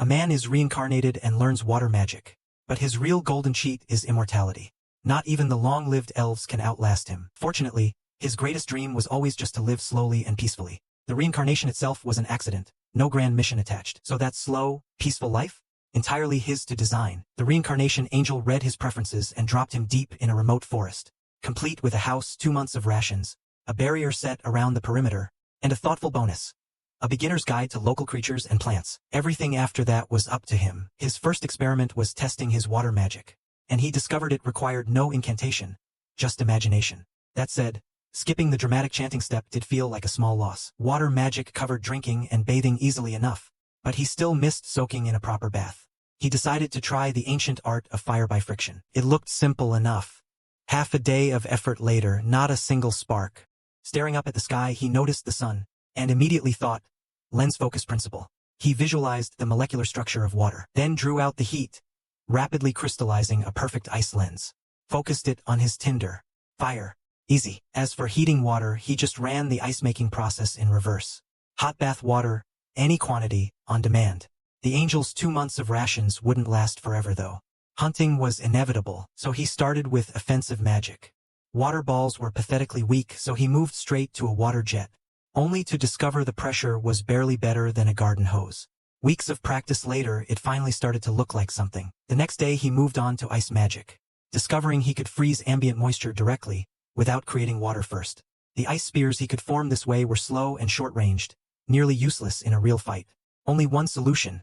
A man is reincarnated and learns water magic. But his real golden cheat is immortality. Not even the long-lived elves can outlast him. Fortunately, his greatest dream was always just to live slowly and peacefully. The reincarnation itself was an accident, no grand mission attached. So that slow, peaceful life? Entirely his to design. The reincarnation angel read his preferences and dropped him deep in a remote forest, complete with a house, 2 months of rations, a barrier set around the perimeter, and a thoughtful bonus. A beginner's guide to local creatures and plants. Everything after that was up to him. His first experiment was testing his water magic, and he discovered it required no incantation, just imagination. That said, skipping the dramatic chanting step did feel like a small loss. Water magic covered drinking and bathing easily enough, but he still missed soaking in a proper bath. He decided to try the ancient art of fire by friction. It looked simple enough. Half a day of effort later, not a single spark. Staring up at the sky, he noticed the sun, and immediately thought, lens focus principle. He visualized the molecular structure of water, then drew out the heat, rapidly crystallizing a perfect ice lens. Focused it on his tinder. Fire. Easy. As for heating water, he just ran the ice-making process in reverse. Hot bath water, any quantity, on demand. The angel's 2 months of rations wouldn't last forever though. Hunting was inevitable, so he started with offensive magic. Water balls were pathetically weak, so he moved straight to a water jet, only to discover the pressure was barely better than a garden hose. Weeks of practice later, it finally started to look like something. The next day he moved on to ice magic, discovering he could freeze ambient moisture directly, without creating water first. The ice spears he could form this way were slow and short-ranged, nearly useless in a real fight. Only one solution: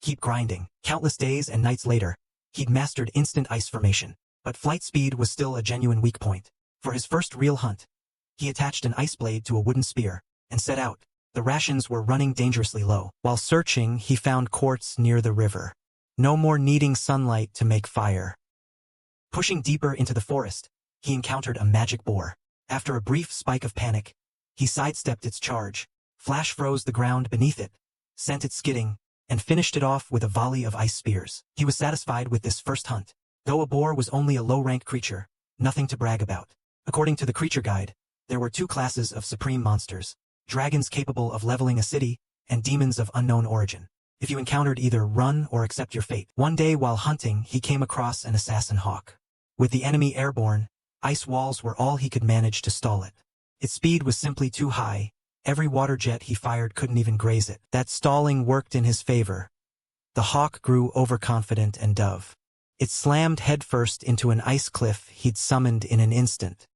keep grinding. Countless days and nights later, he'd mastered instant ice formation, but flight speed was still a genuine weak point. For his first real hunt, he attached an ice blade to a wooden spear, and set out. The rations were running dangerously low. While searching, he found quartz near the river. No more needing sunlight to make fire. Pushing deeper into the forest, he encountered a magic boar. After a brief spike of panic, he sidestepped its charge, flash froze the ground beneath it, sent it skidding, and finished it off with a volley of ice spears. He was satisfied with this first hunt. Though a boar was only a low-rank creature, nothing to brag about. According to the creature guide, there were 2 classes of supreme monsters: dragons capable of leveling a city, and demons of unknown origin. If you encountered either, run or accept your fate. One day while hunting, he came across an assassin hawk. With the enemy airborne, ice walls were all he could manage to stall it. Its speed was simply too high. Every water jet he fired couldn't even graze it. That stalling worked in his favor. The hawk grew overconfident and dove. It slammed headfirst into an ice cliff he'd summoned in an instant.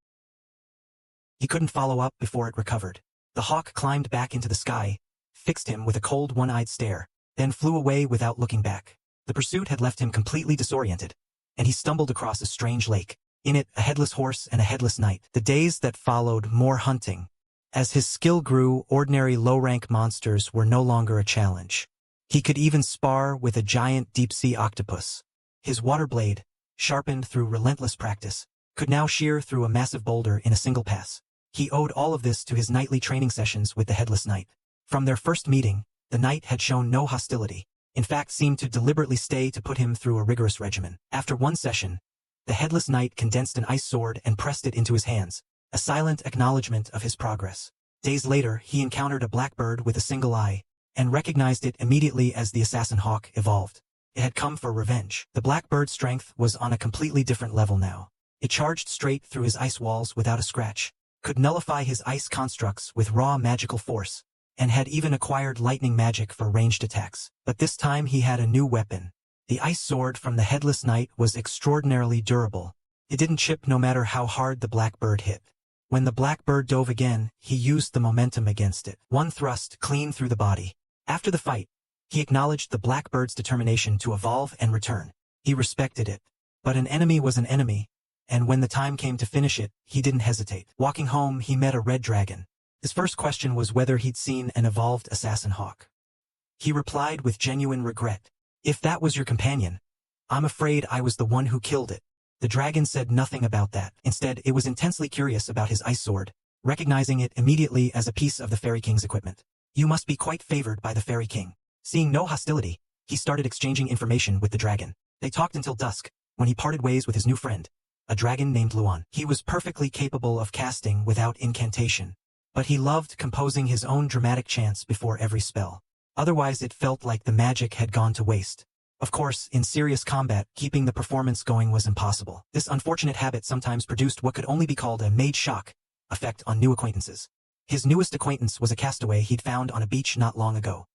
He couldn't follow up before it recovered. The hawk climbed back into the sky, fixed him with a cold one-eyed stare, then flew away without looking back. The pursuit had left him completely disoriented, and he stumbled across a strange lake. In it, a headless horse and a headless knight. The days that followed, more hunting. As his skill grew, ordinary low-rank monsters were no longer a challenge. He could even spar with a giant deep-sea octopus. His water blade, sharpened through relentless practice, could now shear through a massive boulder in a single pass. He owed all of this to his nightly training sessions with the Headless Knight. From their first meeting, the knight had shown no hostility, in fact seemed to deliberately stay to put him through a rigorous regimen. After one session, the Headless Knight condensed an ice sword and pressed it into his hands, a silent acknowledgement of his progress. Days later, he encountered a blackbird with a single eye, and recognized it immediately as the assassin hawk evolved. It had come for revenge. The blackbird's strength was on a completely different level now. It charged straight through his ice walls without a scratch, could nullify his ice constructs with raw magical force, and had even acquired lightning magic for ranged attacks. But this time he had a new weapon. The ice sword from the Headless Knight was extraordinarily durable. It didn't chip no matter how hard the blackbird hit. When the blackbird dove again, he used the momentum against it. One thrust clean through the body. After the fight, he acknowledged the blackbird's determination to evolve and return. He respected it. But an enemy was an enemy, and when the time came to finish it, he didn't hesitate. Walking home, he met a red dragon. His first question was whether he'd seen an evolved assassin hawk. He replied with genuine regret, "If that was your companion, I'm afraid I was the one who killed it." The dragon said nothing about that. Instead, it was intensely curious about his ice sword, recognizing it immediately as a piece of the Fairy King's equipment. "You must be quite favored by the Fairy King." Seeing no hostility, he started exchanging information with the dragon. They talked until dusk, when he parted ways with his new friend, a dragon named Luan. He was perfectly capable of casting without incantation, but he loved composing his own dramatic chants before every spell. Otherwise it felt like the magic had gone to waste. Of course, in serious combat, keeping the performance going was impossible. This unfortunate habit sometimes produced what could only be called a mage shock effect on new acquaintances. His newest acquaintance was a castaway he'd found on a beach not long ago.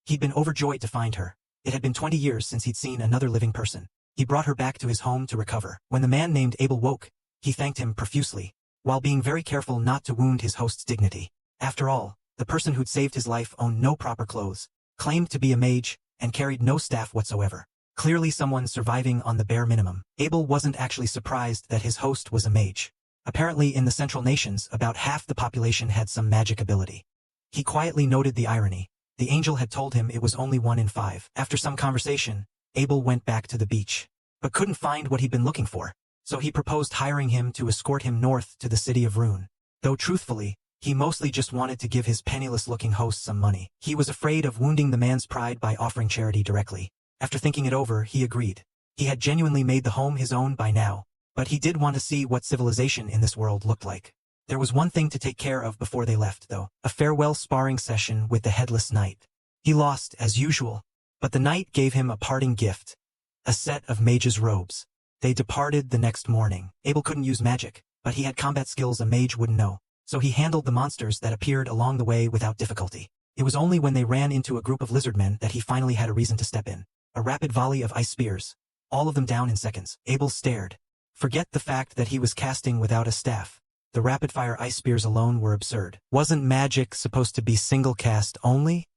He'd been overjoyed to find her. It had been 20 years since he'd seen another living person. He brought her back to his home to recover. When the man named Abel woke, he thanked him profusely, while being very careful not to wound his host's dignity. After all, the person who'd saved his life owned no proper clothes, claimed to be a mage, and carried no staff whatsoever. Clearly someone surviving on the bare minimum. Abel wasn't actually surprised that his host was a mage. Apparently in the Central Nations, about half the population had some magic ability. He quietly noted the irony. The angel had told him it was only 1 in 5. After some conversation, Abel went back to the beach, but couldn't find what he'd been looking for, so he proposed hiring him to escort him north to the city of Rune. Though truthfully, he mostly just wanted to give his penniless-looking host some money. He was afraid of wounding the man's pride by offering charity directly. After thinking it over, he agreed. He had genuinely made the home his own by now, but he did want to see what civilization in this world looked like. There was one thing to take care of before they left, though: a farewell sparring session with the headless knight. He lost, as usual, but the knight gave him a parting gift: a set of mage's robes. They departed the next morning. Abel couldn't use magic, but he had combat skills a mage wouldn't know, so he handled the monsters that appeared along the way without difficulty. It was only when they ran into a group of lizardmen that he finally had a reason to step in. A rapid volley of ice spears, all of them down in seconds. Abel stared. Forget the fact that he was casting without a staff. The rapid-fire ice spears alone were absurd. Wasn't magic supposed to be single cast only?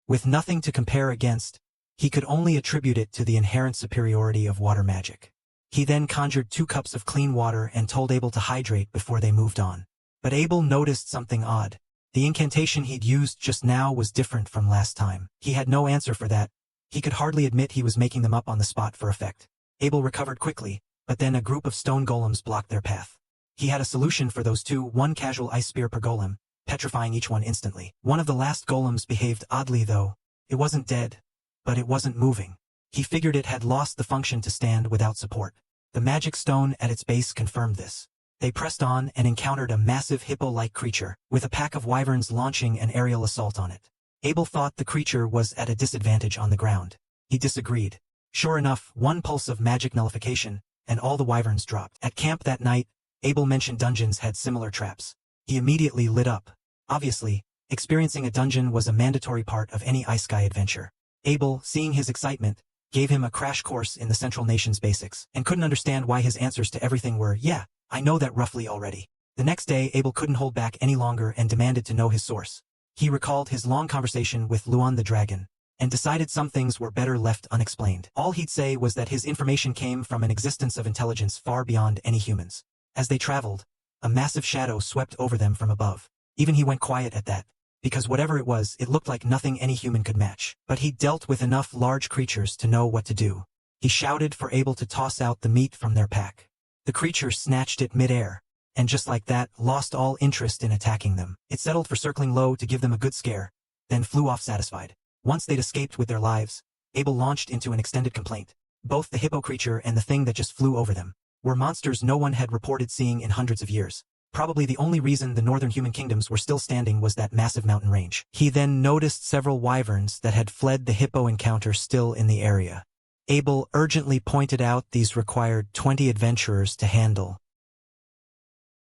With nothing to compare against, he could only attribute it to the inherent superiority of water magic. He then conjured 2 cups of clean water and told Abel to hydrate before they moved on. But Abel noticed something odd. The incantation he'd used just now was different from last time. He had no answer for that. He could hardly admit he was making them up on the spot for effect. Abel recovered quickly, but then a group of stone golems blocked their path. He had a solution for those 2, 1 casual ice spear per golem, petrifying each one instantly. One of the last golems behaved oddly though. It wasn't dead, but it wasn't moving. He figured it had lost the function to stand without support. The magic stone at its base confirmed this. They pressed on and encountered a massive hippo-like creature, with a pack of wyverns launching an aerial assault on it. Abel thought the creature was at a disadvantage on the ground. He disagreed. Sure enough, 1 pulse of magic nullification, and all the wyverns dropped. At camp that night, Abel mentioned dungeons had similar traps. He immediately lit up. Obviously, experiencing a dungeon was a mandatory part of any Ice-Sky adventure. Abel, seeing his excitement, gave him a crash course in the Central Nations basics, and couldn't understand why his answers to everything were, "Yeah, I know that roughly already." The next day, Abel couldn't hold back any longer and demanded to know his source. He recalled his long conversation with Luan the dragon, and decided some things were better left unexplained. All he'd say was that his information came from an existence of intelligence far beyond any humans. As they traveled, a massive shadow swept over them from above. Even he went quiet at that, because whatever it was, it looked like nothing any human could match. But he'd dealt with enough large creatures to know what to do. He shouted for Abel to toss out the meat from their pack. The creature snatched it mid-air, and just like that, lost all interest in attacking them. It settled for circling low to give them a good scare, then flew off satisfied. Once they'd escaped with their lives, Abel launched into an extended complaint. Both the hippo creature and the thing that just flew over them were monsters no one had reported seeing in hundreds of years. Probably the only reason the northern human kingdoms were still standing was that massive mountain range. He then noticed several wyverns that had fled the hippo encounter still in the area. Abel urgently pointed out these required 20 adventurers to handle.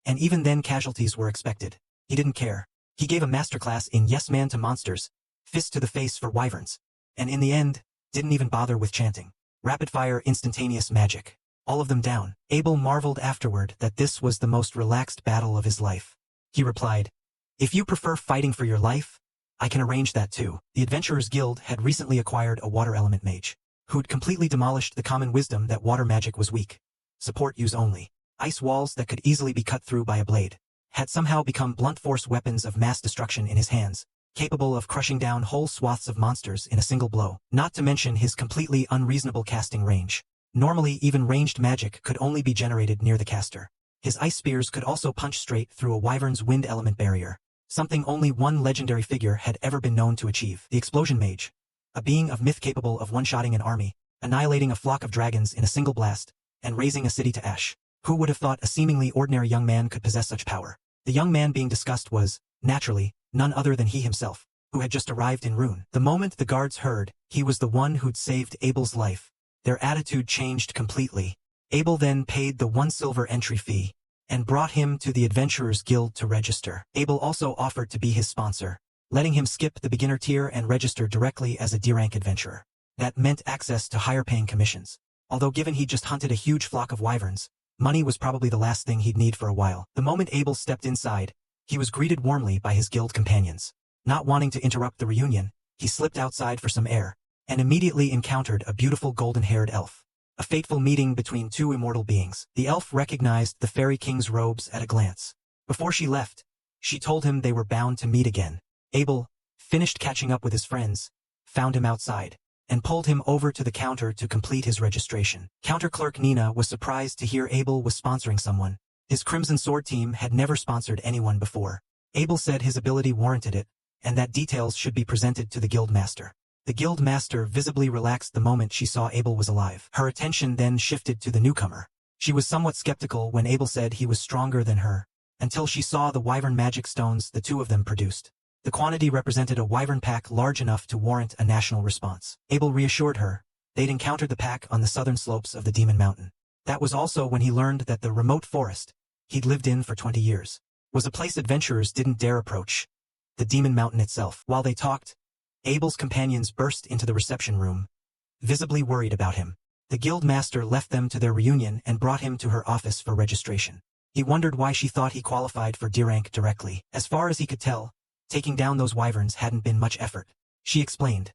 And even then casualties were expected. He didn't care. He gave a masterclass in yes man to monsters, fist to the face for wyverns, and in the end, didn't even bother with chanting. Rapid-fire instantaneous magic. All of them down. Abel marveled afterward that this was the most relaxed battle of his life. He replied, "If you prefer fighting for your life, I can arrange that too." The Adventurers Guild had recently acquired a water element mage, who'd completely demolished the common wisdom that water magic was weak. Support use only. Ice walls that could easily be cut through by a blade had somehow become blunt force weapons of mass destruction in his hands, capable of crushing down whole swaths of monsters in a single blow, not to mention his completely unreasonable casting range. Normally, even ranged magic could only be generated near the caster. His ice spears could also punch straight through a wyvern's wind element barrier, something only one legendary figure had ever been known to achieve. The Explosion Mage, a being of myth capable of one-shotting an army, annihilating a flock of dragons in a single blast, and razing a city to ash. Who would have thought a seemingly ordinary young man could possess such power? The young man being discussed was, naturally, none other than he himself, who had just arrived in Rune. The moment the guards heard he was the one who'd saved Abel's life, their attitude changed completely. Abel then paid the 1 silver entry fee and brought him to the Adventurers Guild to register. Abel also offered to be his sponsor, letting him skip the beginner tier and register directly as a D-rank adventurer. That meant access to higher-paying commissions. Although given he'd just hunted a huge flock of wyverns, money was probably the last thing he'd need for a while. The moment Abel stepped inside, he was greeted warmly by his guild companions. Not wanting to interrupt the reunion, he slipped outside for some air, and immediately encountered a beautiful golden-haired elf. A fateful meeting between two immortal beings. The elf recognized the Fairy King's robes at a glance. Before she left, she told him they were bound to meet again. Abel, finished catching up with his friends, found him outside, and pulled him over to the counter to complete his registration. Counter clerk Nina was surprised to hear Abel was sponsoring someone. His Crimson Sword team had never sponsored anyone before. Abel said his ability warranted it, and that details should be presented to the guild master. The guild master visibly relaxed the moment she saw Abel was alive. Her attention then shifted to the newcomer. She was somewhat skeptical when Abel said he was stronger than her, until she saw the wyvern magic stones the two of them produced. The quantity represented a wyvern pack large enough to warrant a national response. Abel reassured her they'd encountered the pack on the southern slopes of the Demon Mountain. That was also when he learned that the remote forest he'd lived in for 20 years was a place adventurers didn't dare approach. The Demon Mountain itself. While they talked, Abel's companions burst into the reception room, visibly worried about him. The guild master left them to their reunion and brought him to her office for registration. He wondered why she thought he qualified for D-rank directly. As far as he could tell, taking down those wyverns hadn't been much effort. She explained.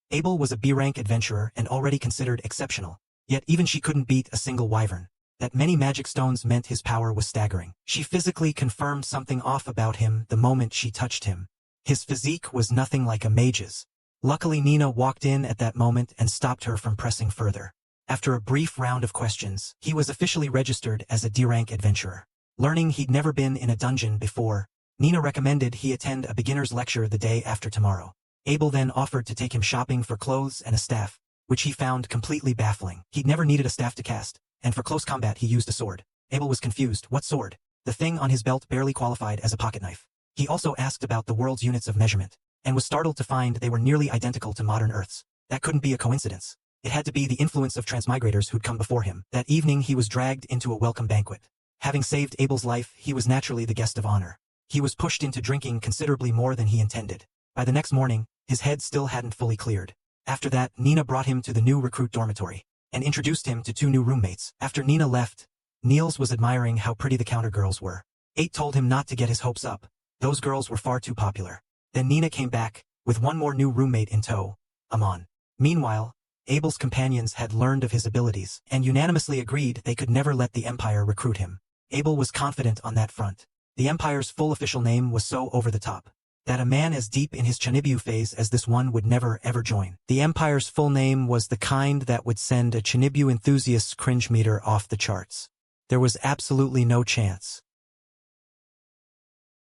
Abel was a B-rank adventurer and already considered exceptional, yet even she couldn't beat a single wyvern. That many magic stones meant his power was staggering. She physically confirmed something off about him the moment she touched him. His physique was nothing like a mage's. Luckily Nina walked in at that moment and stopped her from pressing further. After a brief round of questions, he was officially registered as a D-rank adventurer. Learning he'd never been in a dungeon before, Nina recommended he attend a beginner's lecture the day after tomorrow. Abel then offered to take him shopping for clothes and a staff, which he found completely baffling. He'd never needed a staff to cast, and for close combat he used a sword. Abel was confused. What sword? The thing on his belt barely qualified as a pocket knife. He also asked about the world's units of measurement, and was startled to find they were nearly identical to modern Earth's. That couldn't be a coincidence. It had to be the influence of transmigrators who'd come before him. That evening he was dragged into a welcome banquet. Having saved Abel's life, he was naturally the guest of honor. He was pushed into drinking considerably more than he intended. By the next morning, his head still hadn't fully cleared. After that, Nina brought him to the new recruit dormitory, and introduced him to two new roommates. After Nina left, Niels was admiring how pretty the counter girls were. 8 told him not to get his hopes up. Those girls were far too popular. Then Nina came back, with one more new roommate in tow, Amon. Meanwhile, Abel's companions had learned of his abilities, and unanimously agreed they could never let the Empire recruit him. Abel was confident on that front. The Empire's full official name was so over the top, that a man as deep in his Chinibu phase as this one would never ever join. The Empire's full name was the kind that would send a Chinibu enthusiast's cringe meter off the charts. There was absolutely no chance.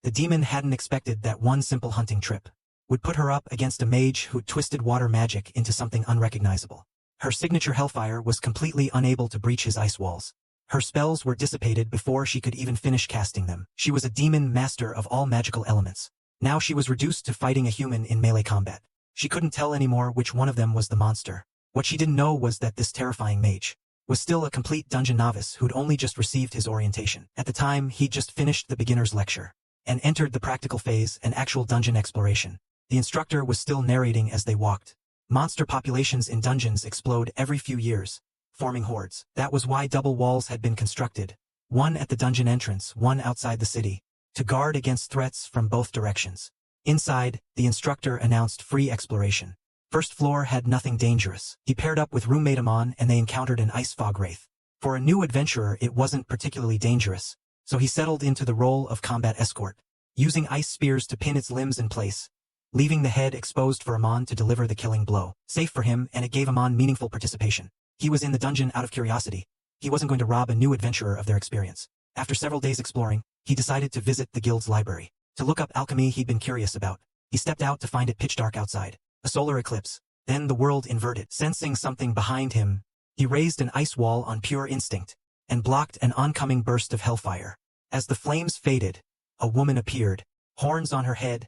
The demon hadn't expected that one simple hunting trip would put her up against a mage who twisted water magic into something unrecognizable. Her signature hellfire was completely unable to breach his ice walls. Her spells were dissipated before she could even finish casting them. She was a demon master of all magical elements. Now she was reduced to fighting a human in melee combat. She couldn't tell anymore which one of them was the monster. What she didn't know was that this terrifying mage was still a complete dungeon novice who'd only just received his orientation. At the time, he'd just finished the beginner's lecture and entered the practical phase and actual dungeon exploration. The instructor was still narrating as they walked. Monster populations in dungeons explode every few years, forming hordes. That was why double walls had been constructed, one at the dungeon entrance, one outside the city, to guard against threats from both directions. Inside, the instructor announced free exploration. First floor had nothing dangerous. He paired up with roommate Amon and they encountered an ice fog wraith. For a new adventurer it wasn't particularly dangerous, so he settled into the role of combat escort, using ice spears to pin its limbs in place, leaving the head exposed for Amon to deliver the killing blow. Safe for him, and it gave Amon meaningful participation. He was in the dungeon out of curiosity. He wasn't going to rob a new adventurer of their experience. After several days exploring, he decided to visit the guild's library, to look up alchemy he'd been curious about. He stepped out to find it pitch dark outside. A solar eclipse. Then the world inverted. Sensing something behind him, he raised an ice wall on pure instinct, and blocked an oncoming burst of hellfire. As the flames faded, a woman appeared, horns on her head,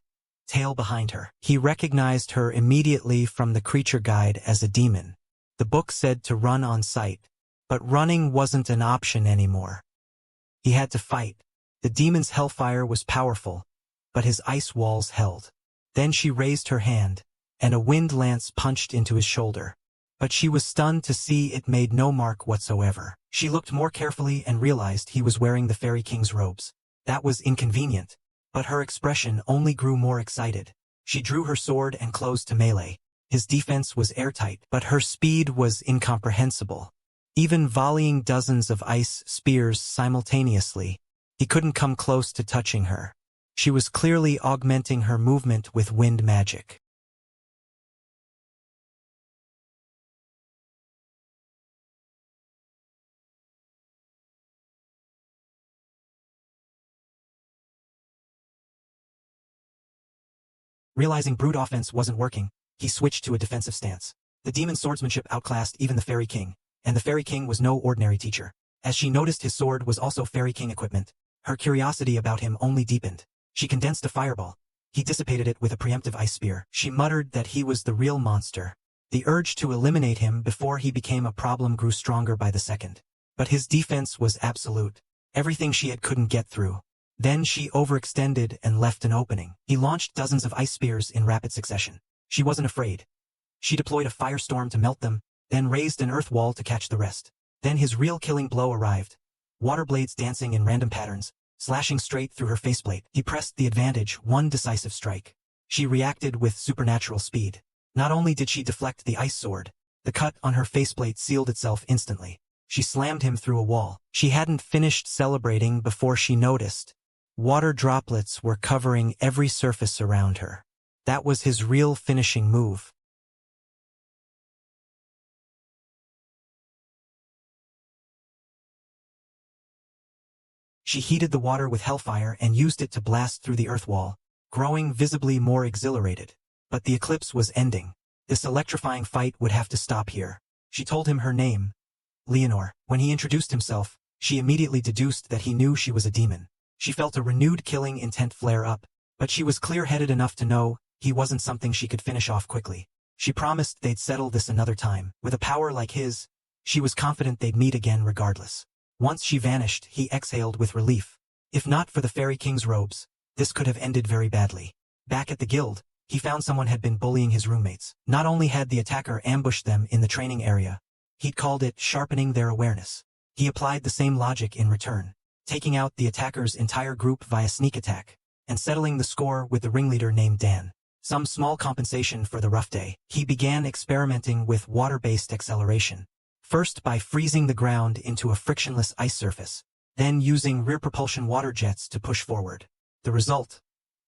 tail behind her. He recognized her immediately from the creature guide as a demon. The book said to run on sight, but running wasn't an option anymore. He had to fight. The demon's hellfire was powerful, but his ice walls held. Then she raised her hand, and a wind lance punched into his shoulder. But she was stunned to see it made no mark whatsoever. She looked more carefully and realized he was wearing the Fairy King's robes. That was inconvenient, but her expression only grew more excited. She drew her sword and closed to melee. His defense was airtight, but her speed was incomprehensible. Even volleying dozens of ice spears simultaneously, he couldn't come close to touching her. She was clearly augmenting her movement with wind magic. Realizing brute offense wasn't working, he switched to a defensive stance. The demon's swordsmanship outclassed even the Fairy King, and the Fairy King was no ordinary teacher. As she noticed his sword was also Fairy King equipment, her curiosity about him only deepened. She condensed a fireball. He dissipated it with a preemptive ice spear. She muttered that he was the real monster. The urge to eliminate him before he became a problem grew stronger by the second. But his defense was absolute. Everything she had couldn't get through. Then she overextended and left an opening. He launched dozens of ice spears in rapid succession. She wasn't afraid. She deployed a firestorm to melt them, then raised an earth wall to catch the rest. Then his real killing blow arrived. Water blades dancing in random patterns, slashing straight through her faceplate. He pressed the advantage, one decisive strike. She reacted with supernatural speed. Not only did she deflect the ice sword, the cut on her faceplate sealed itself instantly. She slammed him through a wall. She hadn't finished celebrating before she noticed. Water droplets were covering every surface around her. That was his real finishing move. She heated the water with hellfire and used it to blast through the earth wall, growing visibly more exhilarated. But the eclipse was ending. This electrifying fight would have to stop here. She told him her name, Leonore. When he introduced himself, she immediately deduced that he knew she was a demon. She felt a renewed killing intent flare up, but she was clear-headed enough to know he wasn't something she could finish off quickly. She promised they'd settle this another time. With a power like his, she was confident they'd meet again regardless. Once she vanished, he exhaled with relief. If not for the Fairy King's robes, this could have ended very badly. Back at the guild, he found someone had been bullying his roommates. Not only had the attacker ambushed them in the training area, he'd called it sharpening their awareness. He applied the same logic in return, taking out the attacker's entire group via sneak attack, and settling the score with the ringleader named Dan. Some small compensation for the rough day. He began experimenting with water-based acceleration. First by freezing the ground into a frictionless ice surface, then using rear propulsion water jets to push forward. The result?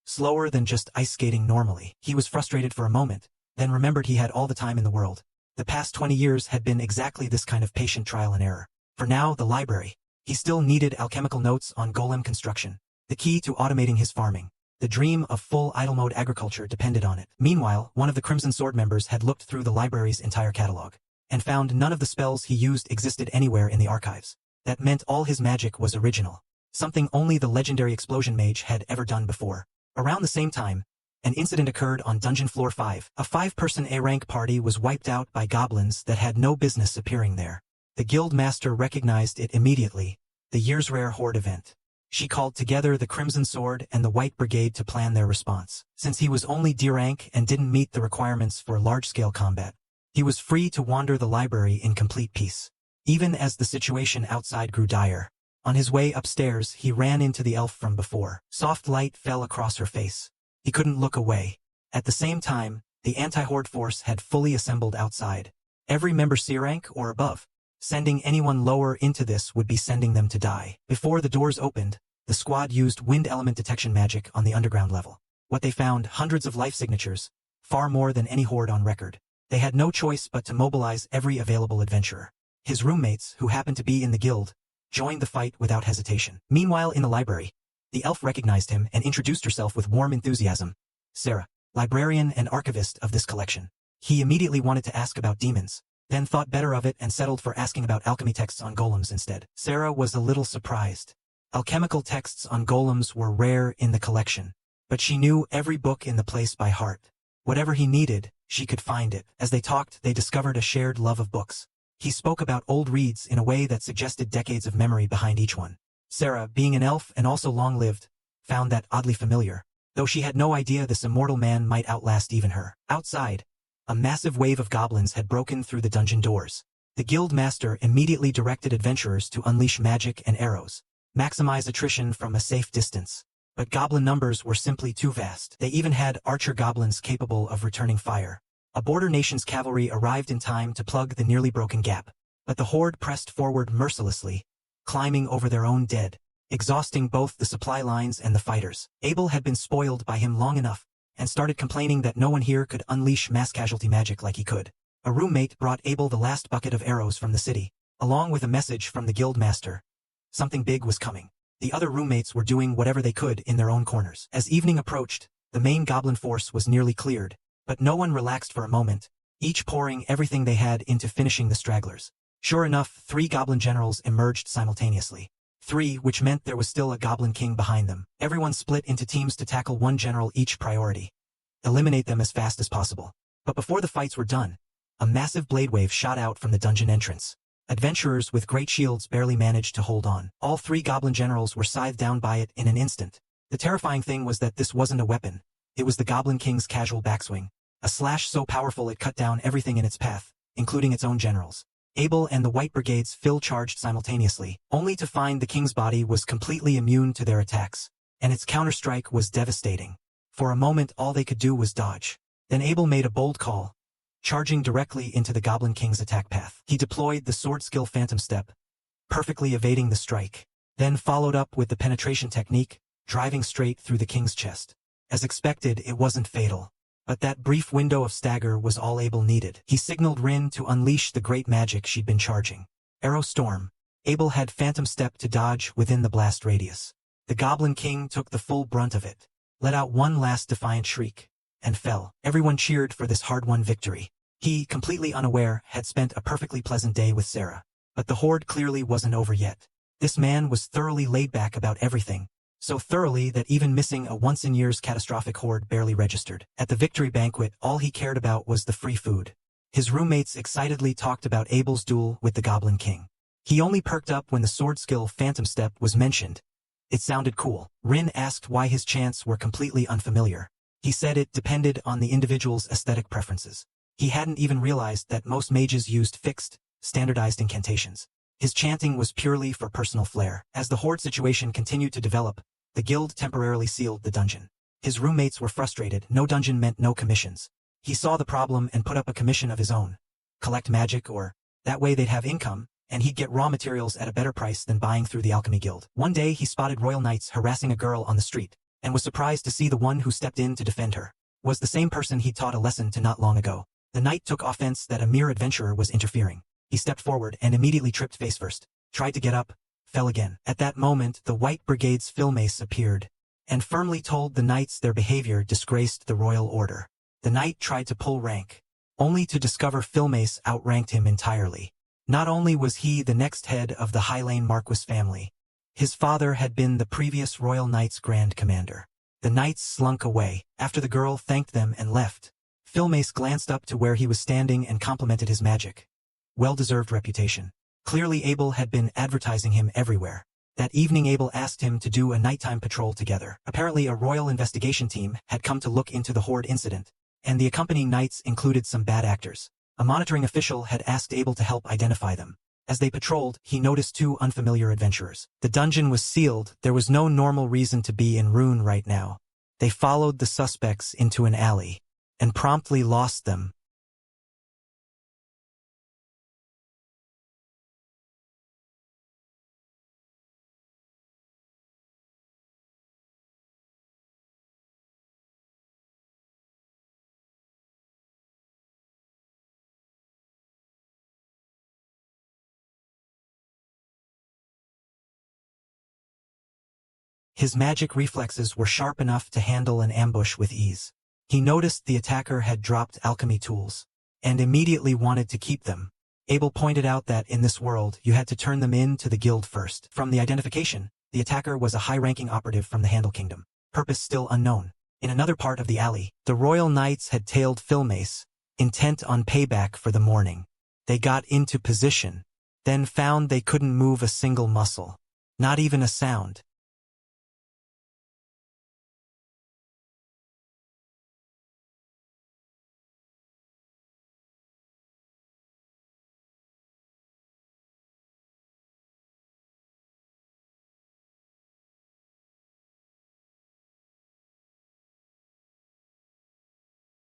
Slower than just ice skating normally. He was frustrated for a moment, then remembered he had all the time in the world. The past 20 years had been exactly this kind of patient trial and error. For now, the library. He still needed alchemical notes on golem construction, the key to automating his farming. The dream of full idle mode agriculture depended on it. Meanwhile, one of the Crimson Sword members had looked through the library's entire catalog, and found none of the spells he used existed anywhere in the archives. That meant all his magic was original, something only the legendary explosion mage had ever done before. Around the same time, an incident occurred on Dungeon Floor 5. A 5-person A-rank party was wiped out by goblins that had no business appearing there. The guild master recognized it immediately, the year's rare horde event. She called together the Crimson Sword and the White Brigade to plan their response. Since he was only D-rank and didn't meet the requirements for large-scale combat, he was free to wander the library in complete peace. Even as the situation outside grew dire, on his way upstairs he ran into the elf from before. Soft light fell across her face. He couldn't look away. At the same time, the anti-horde force had fully assembled outside. Every member C-rank or above. Sending anyone lower into this would be sending them to die. Before the doors opened, the squad used wind element detection magic on the underground level. What they found, hundreds of life signatures, far more than any horde on record. They had no choice but to mobilize every available adventurer. His roommates, who happened to be in the guild, joined the fight without hesitation. Meanwhile in the library, the elf recognized him and introduced herself with warm enthusiasm. Sarah, librarian and archivist of this collection. He immediately wanted to ask about demons, then thought better of it and settled for asking about alchemy texts on golems instead. Sarah was a little surprised. Alchemical texts on golems were rare in the collection, but she knew every book in the place by heart. Whatever he needed, she could find it. As they talked, they discovered a shared love of books. He spoke about old reads in a way that suggested decades of memory behind each one. Sarah, being an elf and also long-lived, found that oddly familiar, though she had no idea this immortal man might outlast even her. Outside, a massive wave of goblins had broken through the dungeon doors. The guild master immediately directed adventurers to unleash magic and arrows, maximize attrition from a safe distance. But goblin numbers were simply too vast. They even had archer goblins capable of returning fire. A border nation's cavalry arrived in time to plug the nearly broken gap, but the horde pressed forward mercilessly, climbing over their own dead, exhausting both the supply lines and the fighters. Abel had been spoiled by him long enough, and started complaining that no one here could unleash mass casualty magic like he could. A roommate brought Abel the last bucket of arrows from the city, along with a message from the guild master. Something big was coming. The other roommates were doing whatever they could in their own corners. As evening approached, the main goblin force was nearly cleared, but no one relaxed for a moment, each pouring everything they had into finishing the stragglers. Sure enough, 3 goblin generals emerged simultaneously. 3, which meant there was still a goblin king behind them. Everyone split into teams to tackle one general each priority. Eliminate them as fast as possible. But before the fights were done, a massive blade wave shot out from the dungeon entrance. Adventurers with great shields barely managed to hold on. All 3 goblin generals were scythed down by it in an instant. The terrifying thing was that this wasn't a weapon. It was the Goblin King's casual backswing, a slash so powerful it cut down everything in its path, including its own generals. Abel and the White Brigade's Phil charged simultaneously, only to find the king's body was completely immune to their attacks, and its counterstrike was devastating. For a moment all they could do was dodge. Then Abel made a bold call, charging directly into the Goblin King's attack path. He deployed the sword skill Phantom Step, perfectly evading the strike, then followed up with the penetration technique, driving straight through the king's chest. As expected, it wasn't fatal, but that brief window of stagger was all Abel needed. He signaled Rin to unleash the great magic she'd been charging. Arrow Storm. Abel had Phantom Step to dodge within the blast radius. The Goblin King took the full brunt of it, let out one last defiant shriek, and fell. Everyone cheered for this hard-won victory. He, completely unaware, had spent a perfectly pleasant day with Sarah. But the horde clearly wasn't over yet. This man was thoroughly laid back about everything, so thoroughly that even missing a once-in-years catastrophic horde barely registered. At the victory banquet, all he cared about was the free food. His roommates excitedly talked about Abel's duel with the Goblin King. He only perked up when the sword skill Phantom Step was mentioned. It sounded cool. Rin asked why his chants were completely unfamiliar. He said it depended on the individual's aesthetic preferences. He hadn't even realized that most mages used fixed, standardized incantations. His chanting was purely for personal flair. As the horde situation continued to develop, the guild temporarily sealed the dungeon. His roommates were frustrated. No dungeon meant no commissions. He saw the problem and put up a commission of his own. Collect magic, or that way they'd have income, and he'd get raw materials at a better price than buying through the alchemy guild. One day he spotted royal knights harassing a girl on the street, and was surprised to see the one who stepped in to defend her was the same person he taught a lesson to not long ago. The knight took offense that a mere adventurer was interfering. He stepped forward and immediately tripped face first, tried to get up, fell again. At that moment, the White Brigade's Philmace appeared, and firmly told the knights their behavior disgraced the royal order. The knight tried to pull rank, only to discover Philmace outranked him entirely. Not only was he the next head of the Highlane Marquis family, his father had been the previous royal knight's grand commander. The knights slunk away. After the girl thanked them and left, Philmace glanced up to where he was standing and complimented his magic. Well-deserved reputation. Clearly Abel had been advertising him everywhere. That evening Abel asked him to do a nighttime patrol together. Apparently a royal investigation team had come to look into the horde incident, and the accompanying knights included some bad actors. A monitoring official had asked Abel to help identify them. As they patrolled, he noticed 2 unfamiliar adventurers. The dungeon was sealed. There was no normal reason to be in Rune right now. They followed the suspects into an alley, and promptly lost them. His magic reflexes were sharp enough to handle an ambush with ease. He noticed the attacker had dropped alchemy tools, and immediately wanted to keep them. Abel pointed out that in this world you had to turn them in to the guild first. From the identification, the attacker was a high-ranking operative from the Handle Kingdom. Purpose still unknown. In another part of the alley, the royal knights had tailed Philmace, intent on payback for the morning. They got into position, then found they couldn't move a single muscle. Not even a sound.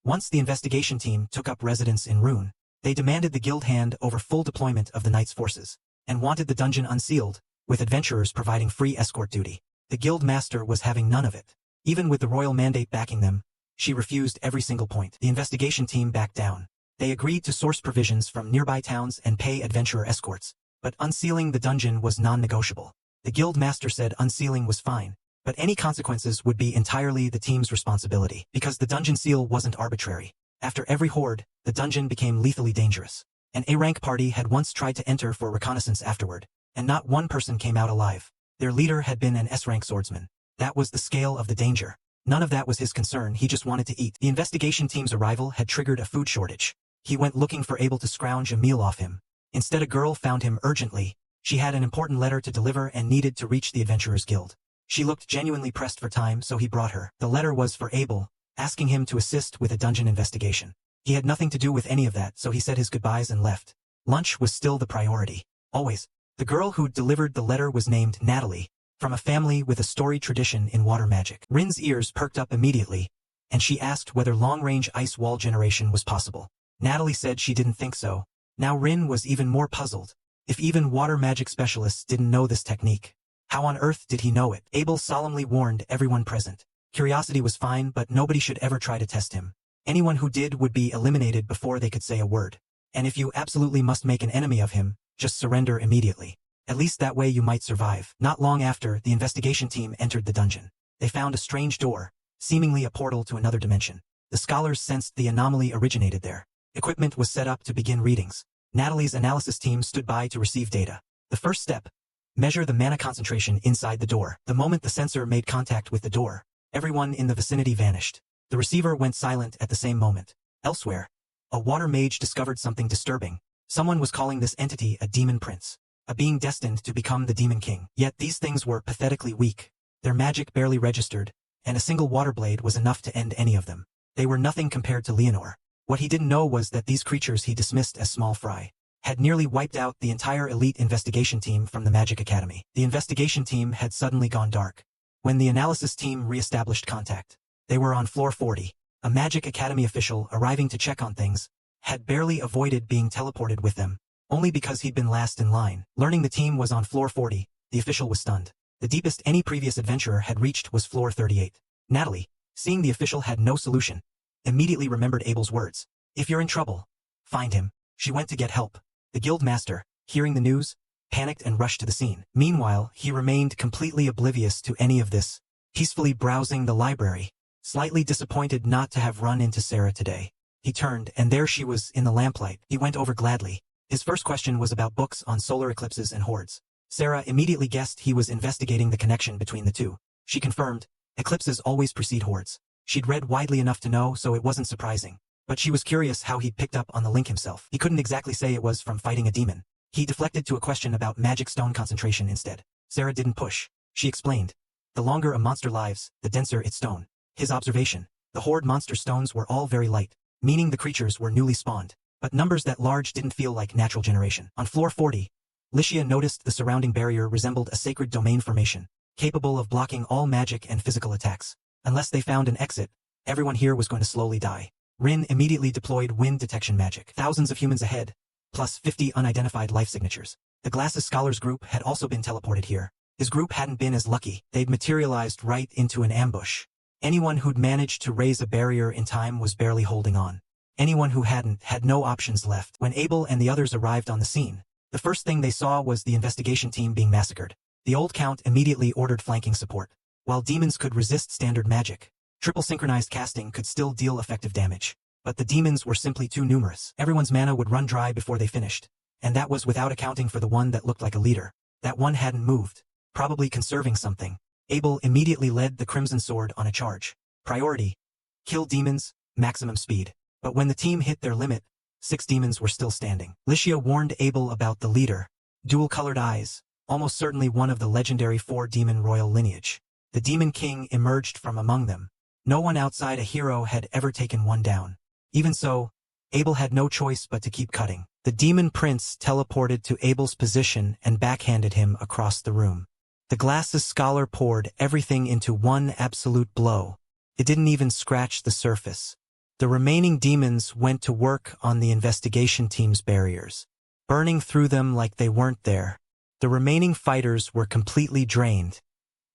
Once the investigation team took up residence in Rune, they demanded the guild hand over full deployment of the knight's forces, and wanted the dungeon unsealed, with adventurers providing free escort duty. The guild master was having none of it. Even with the royal mandate backing them, she refused every single point. The investigation team backed down. They agreed to source provisions from nearby towns and pay adventurer escorts, but unsealing the dungeon was non-negotiable. The guild master said unsealing was fine, but any consequences would be entirely the team's responsibility, because the dungeon seal wasn't arbitrary. After every horde, the dungeon became lethally dangerous. An A-rank party had once tried to enter for reconnaissance afterward, and not one person came out alive. Their leader had been an S-rank swordsman. That was the scale of the danger. None of that was his concern, he just wanted to eat. The investigation team's arrival had triggered a food shortage. He went looking for Abel to scrounge a meal off him. Instead, a girl found him urgently. She had an important letter to deliver and needed to reach the Adventurers Guild. She looked genuinely pressed for time, so he brought her. The letter was for Abel, asking him to assist with a dungeon investigation. He had nothing to do with any of that, so he said his goodbyes and left. Lunch was still the priority. Always. The girl who delivered the letter was named Natalie, from a family with a storied tradition in water magic. Rin's ears perked up immediately, and she asked whether long-range ice wall generation was possible. Natalie said she didn't think so. Now Rin was even more puzzled. If even water magic specialists didn't know this technique, how on earth did he know it? Abel solemnly warned everyone present. Curiosity was fine, but nobody should ever try to test him. Anyone who did would be eliminated before they could say a word. And if you absolutely must make an enemy of him, just surrender immediately. At least that way you might survive. Not long after, the investigation team entered the dungeon. They found a strange door, seemingly a portal to another dimension. The scholars sensed the anomaly originated there. Equipment was set up to begin readings. Natalie's analysis team stood by to receive data. The first step: measure the mana concentration inside the door. The moment the sensor made contact with the door, everyone in the vicinity vanished. The receiver went silent at the same moment. Elsewhere, a water mage discovered something disturbing. Someone was calling this entity a demon prince, a being destined to become the demon king. Yet these things were pathetically weak. Their magic barely registered, and a single water blade was enough to end any of them. They were nothing compared to Leonor. What he didn't know was that these creatures he dismissed as small fry had nearly wiped out the entire elite investigation team from the Magic Academy. The investigation team had suddenly gone dark. When the analysis team re-established contact, they were on floor 40. A Magic Academy official arriving to check on things had barely avoided being teleported with them, only because he'd been last in line. Learning the team was on floor 40, the official was stunned. The deepest any previous adventurer had reached was floor 38. Natalie, seeing the official had no solution, immediately remembered Abel's words. If you're in trouble, find him. She went to get help. The guild master, hearing the news, panicked and rushed to the scene. Meanwhile, he remained completely oblivious to any of this, peacefully browsing the library, slightly disappointed not to have run into Sarah today. He turned, and there she was in the lamplight. He went over gladly. His first question was about books on solar eclipses and hordes. Sarah immediately guessed he was investigating the connection between the two. She confirmed, eclipses always precede hordes. She'd read widely enough to know, so it wasn't surprising. But she was curious how he'd picked up on the link himself. He couldn't exactly say it was from fighting a demon. He deflected to a question about magic stone concentration instead. Sarah didn't push. She explained. The longer a monster lives, the denser its stone. His observation. The horde monster stones were all very light, meaning the creatures were newly spawned. But numbers that large didn't feel like natural generation. On floor 40, Licia noticed the surrounding barrier resembled a sacred domain formation, capable of blocking all magic and physical attacks. Unless they found an exit, everyone here was going to slowly die. Rin immediately deployed wind detection magic. Thousands of humans ahead, plus 50 unidentified life signatures. The Glasses Scholars group had also been teleported here. His group hadn't been as lucky. They'd materialized right into an ambush. Anyone who'd managed to raise a barrier in time was barely holding on. Anyone who hadn't had no options left. When Abel and the others arrived on the scene, the first thing they saw was the investigation team being massacred. The old count immediately ordered flanking support. While demons could resist standard magic, triple synchronized casting could still deal effective damage. But the demons were simply too numerous. Everyone's mana would run dry before they finished. And that was without accounting for the one that looked like a leader. That one hadn't moved, probably conserving something. Abel immediately led the Crimson Sword on a charge. Priority: kill demons, maximum speed. But when the team hit their limit, 6 demons were still standing. Licia warned Abel about the leader. Dual-colored eyes, almost certainly one of the legendary 4-demon royal lineage. The Demon King emerged from among them. No one outside a hero had ever taken one down. Even so, Abel had no choice but to keep cutting. The Demon Prince teleported to Abel's position and backhanded him across the room. The Glasses Scholar poured everything into one absolute blow. It didn't even scratch the surface. The remaining demons went to work on the investigation team's barriers, burning through them like they weren't there. The remaining fighters were completely drained,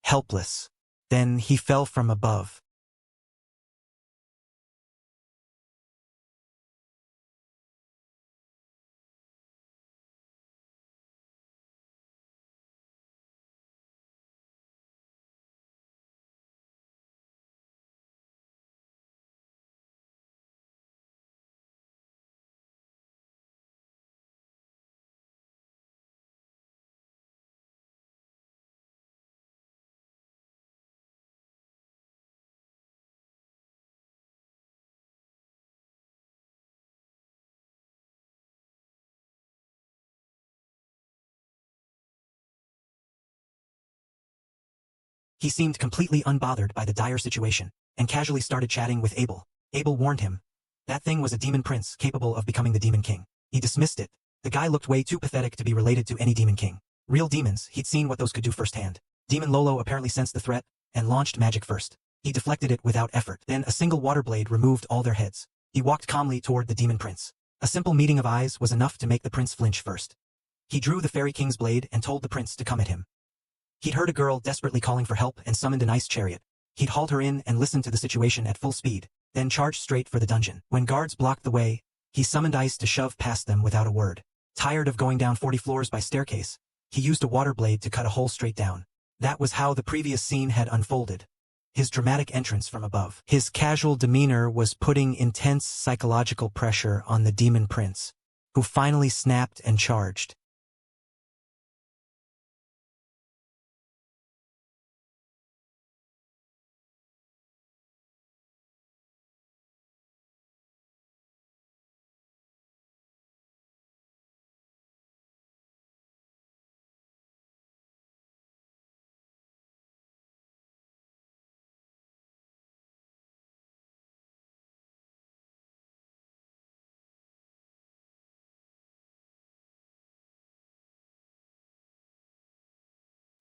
helpless. Then he fell from above. He seemed completely unbothered by the dire situation, and casually started chatting with Abel. Abel warned him. That thing was a demon prince capable of becoming the Demon King. He dismissed it. The guy looked way too pathetic to be related to any Demon King. Real demons, he'd seen what those could do firsthand. Demon Lolo apparently sensed the threat, and launched magic first. He deflected it without effort. Then a single water blade removed all their heads. He walked calmly toward the Demon Prince. A simple meeting of eyes was enough to make the prince flinch first. He drew the Fairy King's blade and told the prince to come at him. He'd heard a girl desperately calling for help and summoned an ice chariot. He'd hauled her in and listened to the situation at full speed, then charged straight for the dungeon. When guards blocked the way, he summoned ice to shove past them without a word. Tired of going down 40 floors by staircase, he used a water blade to cut a hole straight down. That was how the previous scene had unfolded. His dramatic entrance from above. His casual demeanor was putting intense psychological pressure on the Demon Prince, who finally snapped and charged.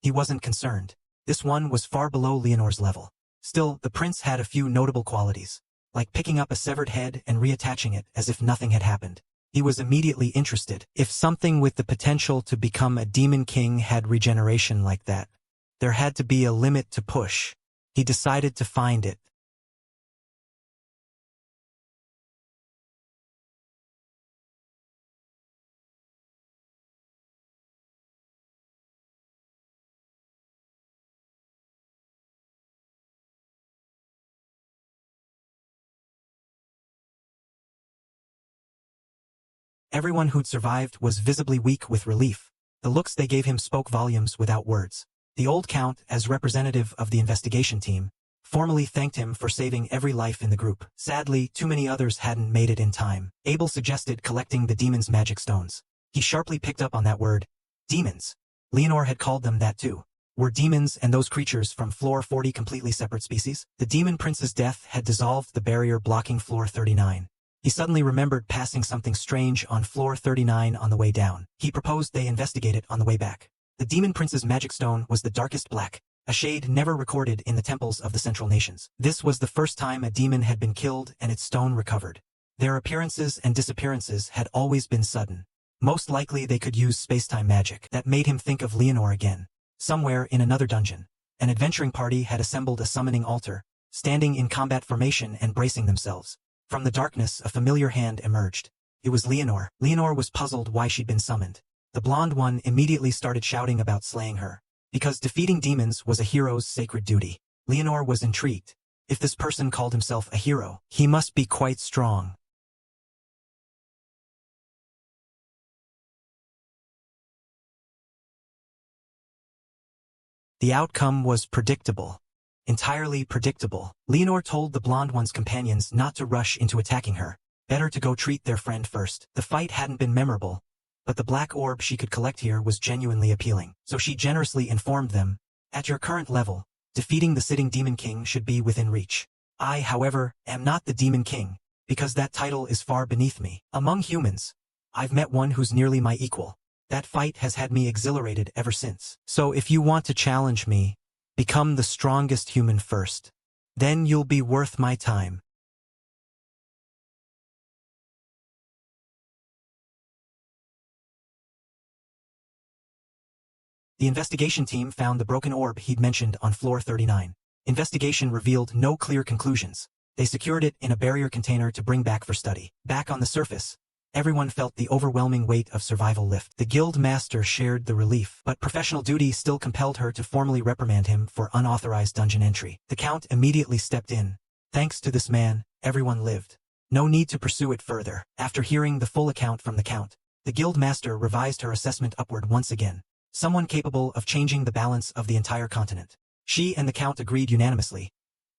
He wasn't concerned. This one was far below Leonor's level. Still, the prince had a few notable qualities, like picking up a severed head and reattaching it as if nothing had happened. He was immediately interested. If something with the potential to become a Demon King had regeneration like that, there had to be a limit to push. He decided to find it. Everyone who'd survived was visibly weak with relief. The looks they gave him spoke volumes without words. The old count, as representative of the investigation team, formally thanked him for saving every life in the group. Sadly, too many others hadn't made it in time. Abel suggested collecting the demon's magic stones. He sharply picked up on that word. Demons. Leonor had called them that too. Were demons and those creatures from Floor 40 completely separate species? The Demon Prince's death had dissolved the barrier blocking Floor 39. He suddenly remembered passing something strange on Floor 39 on the way down. He proposed they investigate it on the way back. The Demon Prince's magic stone was the darkest black, a shade never recorded in the temples of the Central Nations. This was the first time a demon had been killed and its stone recovered. Their appearances and disappearances had always been sudden. Most likely they could use space-time magic. That made him think of Leonor again. Somewhere in another dungeon, an adventuring party had assembled a summoning altar, standing in combat formation and bracing themselves. From the darkness, a familiar hand emerged. It was Leonor. Leonor was puzzled why she'd been summoned. The blonde one immediately started shouting about slaying her, because defeating demons was a hero's sacred duty. Leonor was intrigued. If this person called himself a hero, he must be quite strong. The outcome was predictable. Entirely predictable. Leonore told the blonde one's companions not to rush into attacking her. Better to go treat their friend first. The fight hadn't been memorable, but the black orb she could collect here was genuinely appealing. So she generously informed them, at your current level, defeating the sitting Demon King should be within reach. I, however, am not the Demon King, because that title is far beneath me. Among humans, I've met one who's nearly my equal. That fight has had me exhilarated ever since. So if you want to challenge me, become the strongest human first. Then you'll be worth my time. The investigation team found the broken orb he'd mentioned on floor 39. Investigation revealed no clear conclusions. They secured it in a barrier container to bring back for study. Back on the surface, everyone felt the overwhelming weight of survival lift. The guild master shared the relief, but professional duty still compelled her to formally reprimand him for unauthorized dungeon entry. The count immediately stepped in. Thanks to this man, everyone lived. No need to pursue it further. After hearing the full account from the count, the guild master revised her assessment upward once again. Someone capable of changing the balance of the entire continent. She and the count agreed unanimously.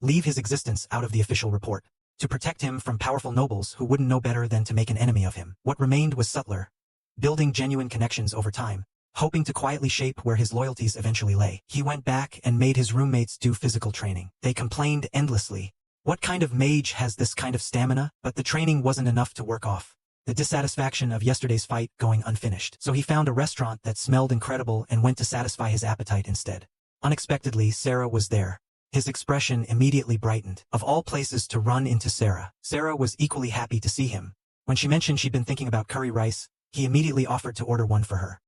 Leave his existence out of the official report. To protect him from powerful nobles who wouldn't know better than to make an enemy of him. What remained was subtler. Building genuine connections over time, hoping to quietly shape where his loyalties eventually lay. He went back and made his roommates do physical training. They complained endlessly. What kind of mage has this kind of stamina? But the training wasn't enough to work off the dissatisfaction of yesterday's fight going unfinished. So he found a restaurant that smelled incredible and went to satisfy his appetite instead. Unexpectedly, Sarah was there. His expression immediately brightened. Of all places to run into Sarah. Sarah was equally happy to see him. When she mentioned she'd been thinking about curry rice, he immediately offered to order one for her.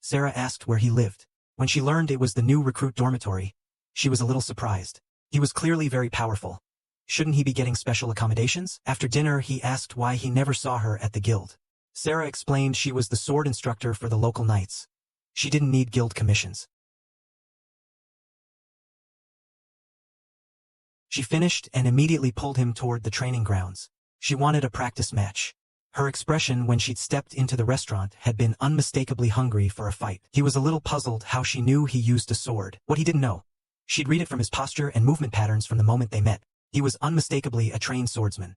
Sarah asked where he lived. When she learned it was the new recruit dormitory, she was a little surprised. He was clearly very powerful. Shouldn't he be getting special accommodations? After dinner, he asked why he never saw her at the guild. Sarah explained she was the sword instructor for the local knights. She didn't need guild commissions. She finished and immediately pulled him toward the training grounds. She wanted a practice match. Her expression when she'd stepped into the restaurant had been unmistakably hungry for a fight. He was a little puzzled how she knew he used a sword. What he didn't know, she'd read it from his posture and movement patterns from the moment they met. He was unmistakably a trained swordsman.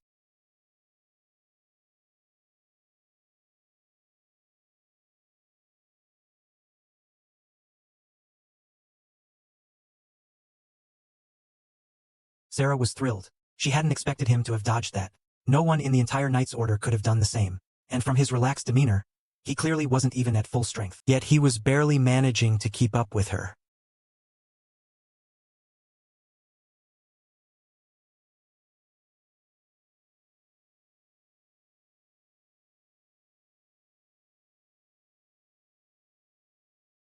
Sarah was thrilled. She hadn't expected him to have dodged that. No one in the entire Knight's Order could have done the same, and from his relaxed demeanor, he clearly wasn't even at full strength. Yet he was barely managing to keep up with her.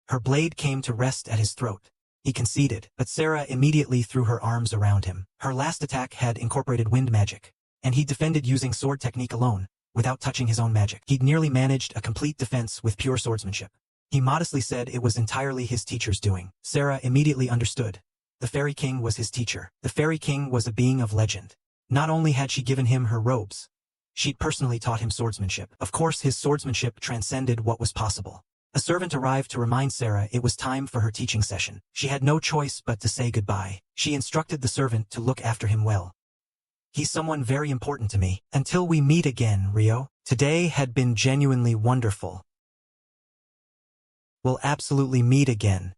Her blade came to rest at his throat. He conceded, but Sarah immediately threw her arms around him. Her last attack had incorporated wind magic, and he defended using sword technique alone, without touching his own magic. He'd nearly managed a complete defense with pure swordsmanship. He modestly said it was entirely his teacher's doing. Sarah immediately understood. The Fairy King was his teacher. The Fairy King was a being of legend. Not only had she given him her robes, she'd personally taught him swordsmanship. Of course, his swordsmanship transcended what was possible. A servant arrived to remind Sarah it was time for her teaching session. She had no choice but to say goodbye. She instructed the servant to look after him well. He's someone very important to me. Until we meet again, Rio. Today had been genuinely wonderful. We'll absolutely meet again.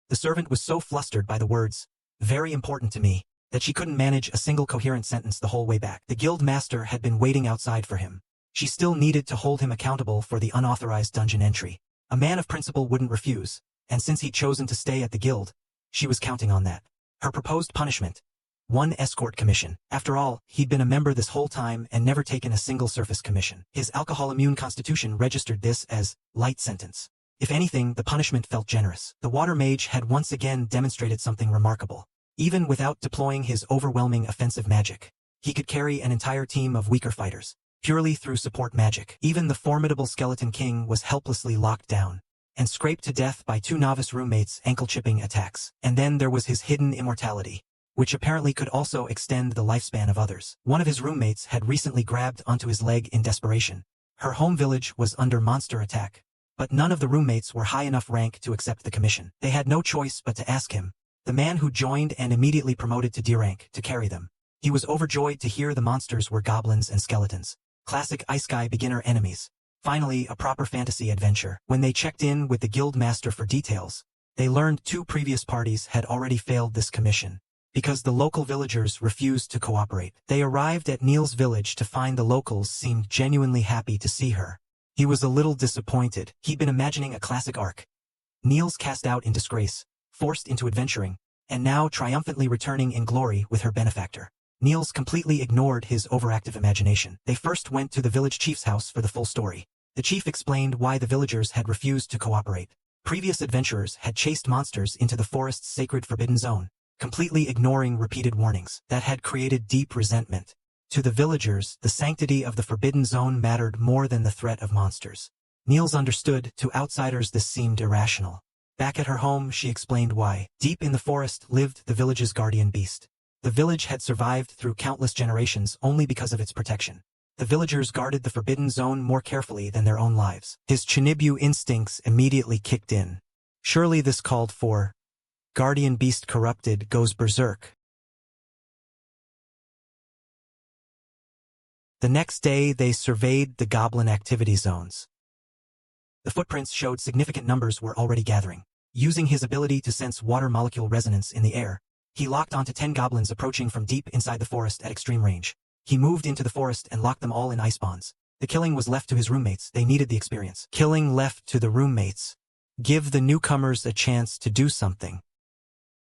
The servant was so flustered by the words, very important to me, that she couldn't manage a single coherent sentence the whole way back. The guild master had been waiting outside for him. She still needed to hold him accountable for the unauthorized dungeon entry. A man of principle wouldn't refuse, and since he'd chosen to stay at the guild, she was counting on that. Her proposed punishment: one escort commission. After all, he'd been a member this whole time and never taken a single surface commission. His alcohol-immune constitution registered this as light sentence. If anything, the punishment felt generous. The water mage had once again demonstrated something remarkable. Even without deploying his overwhelming offensive magic, he could carry an entire team of weaker fighters, purely through support magic. Even the formidable Skeleton King was helplessly locked down and scraped to death by two novice roommates' ankle-chipping attacks. And then there was his hidden immortality, which apparently could also extend the lifespan of others. One of his roommates had recently grabbed onto his leg in desperation. Her home village was under monster attack, but none of the roommates were high enough rank to accept the commission. They had no choice but to ask him, the man who joined and immediately promoted to D rank, to carry them. He was overjoyed to hear the monsters were goblins and skeletons. Classic Ice Guy beginner enemies. Finally, a proper fantasy adventure. When they checked in with the guild master for details, they learned 2 previous parties had already failed this commission, because the local villagers refused to cooperate. They arrived at Neil's village to find the locals seemed genuinely happy to see her. He was a little disappointed. He'd been imagining a classic arc. Neil's cast out in disgrace, forced into adventuring, and now triumphantly returning in glory with her benefactor. Niels completely ignored his overactive imagination. They first went to the village chief's house for the full story. The chief explained why the villagers had refused to cooperate. Previous adventurers had chased monsters into the forest's sacred forbidden zone, completely ignoring repeated warnings. That had created deep resentment. To the villagers, the sanctity of the forbidden zone mattered more than the threat of monsters. Niels understood. To outsiders this seemed irrational. Back at her home, she explained why. Deep in the forest lived the village's guardian beast. The village had survived through countless generations only because of its protection. The villagers guarded the forbidden zone more carefully than their own lives. His Chinibu instincts immediately kicked in. Surely this called for guardian beast corrupted goes berserk. The next day they surveyed the goblin activity zones. The footprints showed significant numbers were already gathering. Using his ability to sense water molecule resonance in the air, he locked onto 10 goblins approaching from deep inside the forest at extreme range. He moved into the forest and locked them all in ice bonds. The killing was left to his roommates. They needed the experience. Killing left to the roommates. Give the newcomers a chance to do something.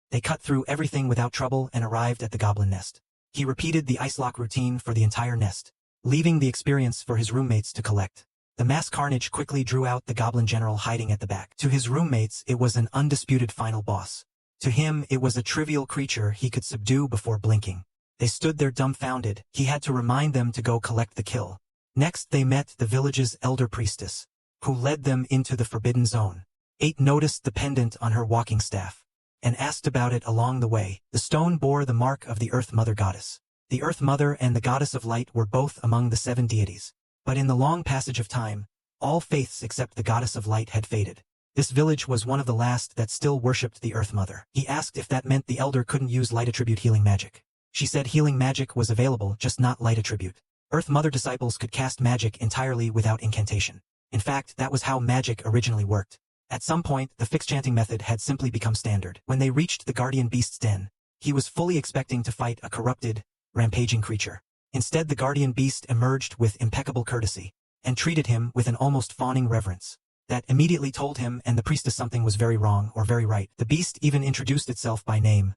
They cut through everything without trouble and arrived at the goblin nest. He repeated the ice lock routine for the entire nest, leaving the experience for his roommates to collect. The mass carnage quickly drew out the goblin general hiding at the back. To his roommates, it was an undisputed final boss. To him, it was a trivial creature he could subdue before blinking. They stood there dumbfounded. He had to remind them to go collect the kill. Next they met the village's elder priestess, who led them into the forbidden zone. 8 noticed the pendant on her walking staff, and asked about it along the way. The stone bore the mark of the Earth Mother goddess. The Earth Mother and the Goddess of Light were both among the 7 deities. But in the long passage of time, all faiths except the Goddess of Light had faded. This village was one of the last that still worshipped the Earth Mother. He asked if that meant the elder couldn't use light attribute healing magic. She said healing magic was available, just not light attribute. Earth Mother disciples could cast magic entirely without incantation. In fact, that was how magic originally worked. At some point, the fixed chanting method had simply become standard. When they reached the guardian beast's den, he was fully expecting to fight a corrupted, rampaging creature. Instead, the guardian beast emerged with impeccable courtesy, and treated him with an almost fawning reverence. That immediately told him and the priestess something was very wrong or very right. The beast even introduced itself by name.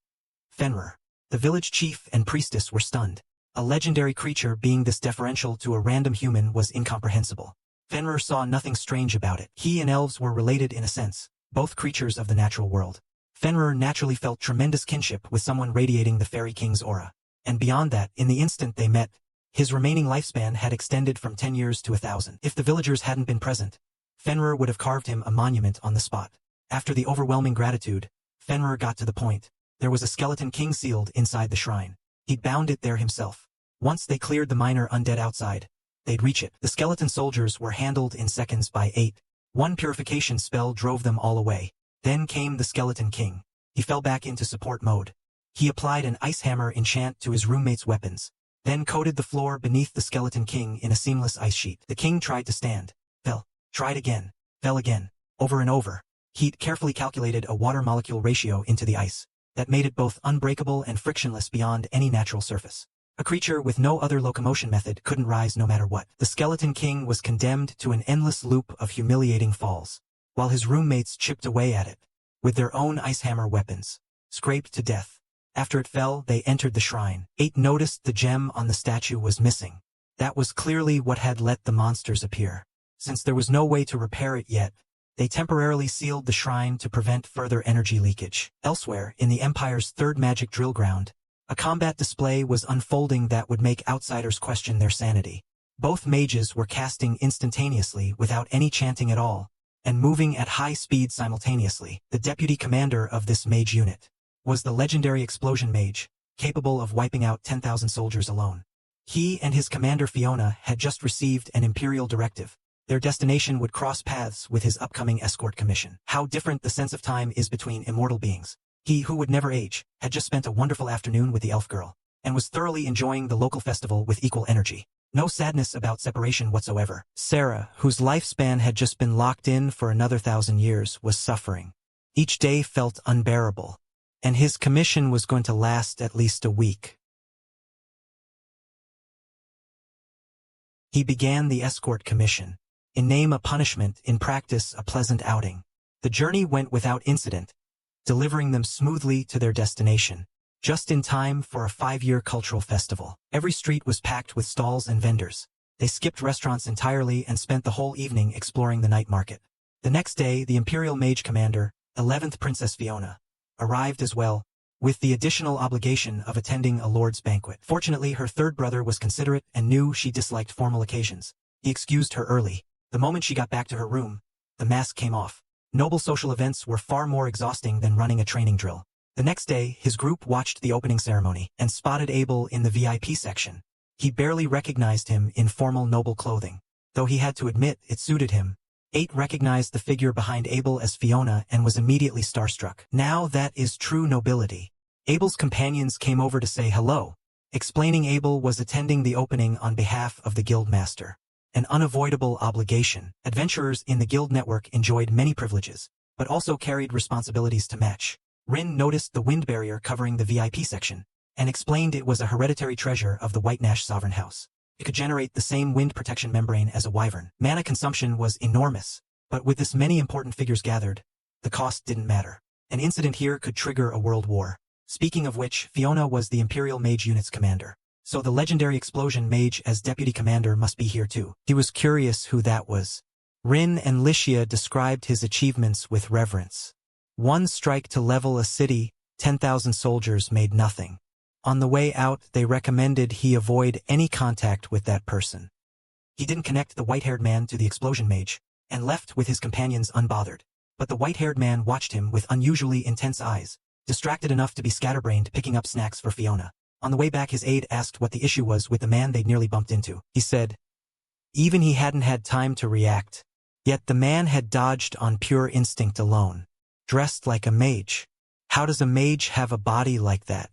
Fenrir. The village chief and priestess were stunned. A legendary creature being this deferential to a random human was incomprehensible. Fenrir saw nothing strange about it. He and elves were related in a sense, both creatures of the natural world. Fenrir naturally felt tremendous kinship with someone radiating the fairy king's aura. And beyond that, in the instant they met, his remaining lifespan had extended from 10 years to 1,000. If the villagers hadn't been present, Fenrir would have carved him a monument on the spot. After the overwhelming gratitude, Fenrir got to the point. There was a skeleton king sealed inside the shrine. He'd bound it there himself. Once they cleared the minor undead outside, they'd reach it. The skeleton soldiers were handled in seconds by 8. One purification spell drove them all away. Then came the skeleton king. He fell back into support mode. He applied an ice hammer enchant to his roommate's weapons, then coated the floor beneath the skeleton king in a seamless ice sheet. The king tried to stand, fell, tried again, fell again, over and over. He'd carefully calculated a water molecule ratio into the ice that made it both unbreakable and frictionless beyond any natural surface. A creature with no other locomotion method couldn't rise no matter what. The skeleton king was condemned to an endless loop of humiliating falls, while his roommates chipped away at it with their own ice hammer weapons, scraped to death. After it fell, they entered the shrine. 8 noticed the gem on the statue was missing. That was clearly what had let the monsters appear. Since there was no way to repair it yet, they temporarily sealed the shrine to prevent further energy leakage. Elsewhere, in the Empire's 3rd magic drill ground, a combat display was unfolding that would make outsiders question their sanity. Both mages were casting instantaneously without any chanting at all, and moving at high speed simultaneously. The deputy commander of this mage unit was the legendary explosion mage, capable of wiping out 10,000 soldiers alone. He and his commander Fiona had just received an imperial directive. Their destination would cross paths with his upcoming escort commission. How different the sense of time is between immortal beings. He, who would never age, had just spent a wonderful afternoon with the elf girl, and was thoroughly enjoying the local festival with equal energy. No sadness about separation whatsoever. Sarah, whose lifespan had just been locked in for another 1,000 years, was suffering. Each day felt unbearable, and his commission was going to last at least a week. He began the escort commission. In name a punishment, in practice a pleasant outing. The journey went without incident, delivering them smoothly to their destination, just in time for a 5-year cultural festival. Every street was packed with stalls and vendors. They skipped restaurants entirely and spent the whole evening exploring the night market. The next day, the Imperial Mage Commander, 11th Princess Fiona, arrived as well, with the additional obligation of attending a lord's banquet. Fortunately, her third brother was considerate and knew she disliked formal occasions. He excused her early. The moment she got back to her room, the mask came off. Noble social events were far more exhausting than running a training drill. The next day, his group watched the opening ceremony and spotted Abel in the VIP section. He barely recognized him in formal noble clothing, though he had to admit it suited him. 8 recognized the figure behind Abel as Fiona and was immediately starstruck. Now that is true nobility. Abel's companions came over to say hello, explaining Abel was attending the opening on behalf of the guild master. An unavoidable obligation. Adventurers in the guild network enjoyed many privileges, but also carried responsibilities to match. Rin noticed the wind barrier covering the VIP section, and explained it was a hereditary treasure of the White Nash sovereign house. It could generate the same wind protection membrane as a wyvern. Mana consumption was enormous, but with this many important figures gathered, the cost didn't matter. An incident here could trigger a world war. Speaking of which, Fiona was the Imperial Mage Unit's commander, so the legendary Explosion Mage as deputy commander must be here too. He was curious who that was. Rin and Licia described his achievements with reverence. 1 strike to level a city, 10,000 soldiers made nothing. On the way out, they recommended he avoid any contact with that person. He didn't connect the white-haired man to the explosion mage, and left with his companions unbothered. But the white-haired man watched him with unusually intense eyes, distracted enough to be scatterbrained picking up snacks for Fiona. On the way back, his aide asked what the issue was with the man they'd nearly bumped into. He said, even he hadn't had time to react. Yet the man had dodged on pure instinct alone. Dressed like a mage. How does a mage have a body like that?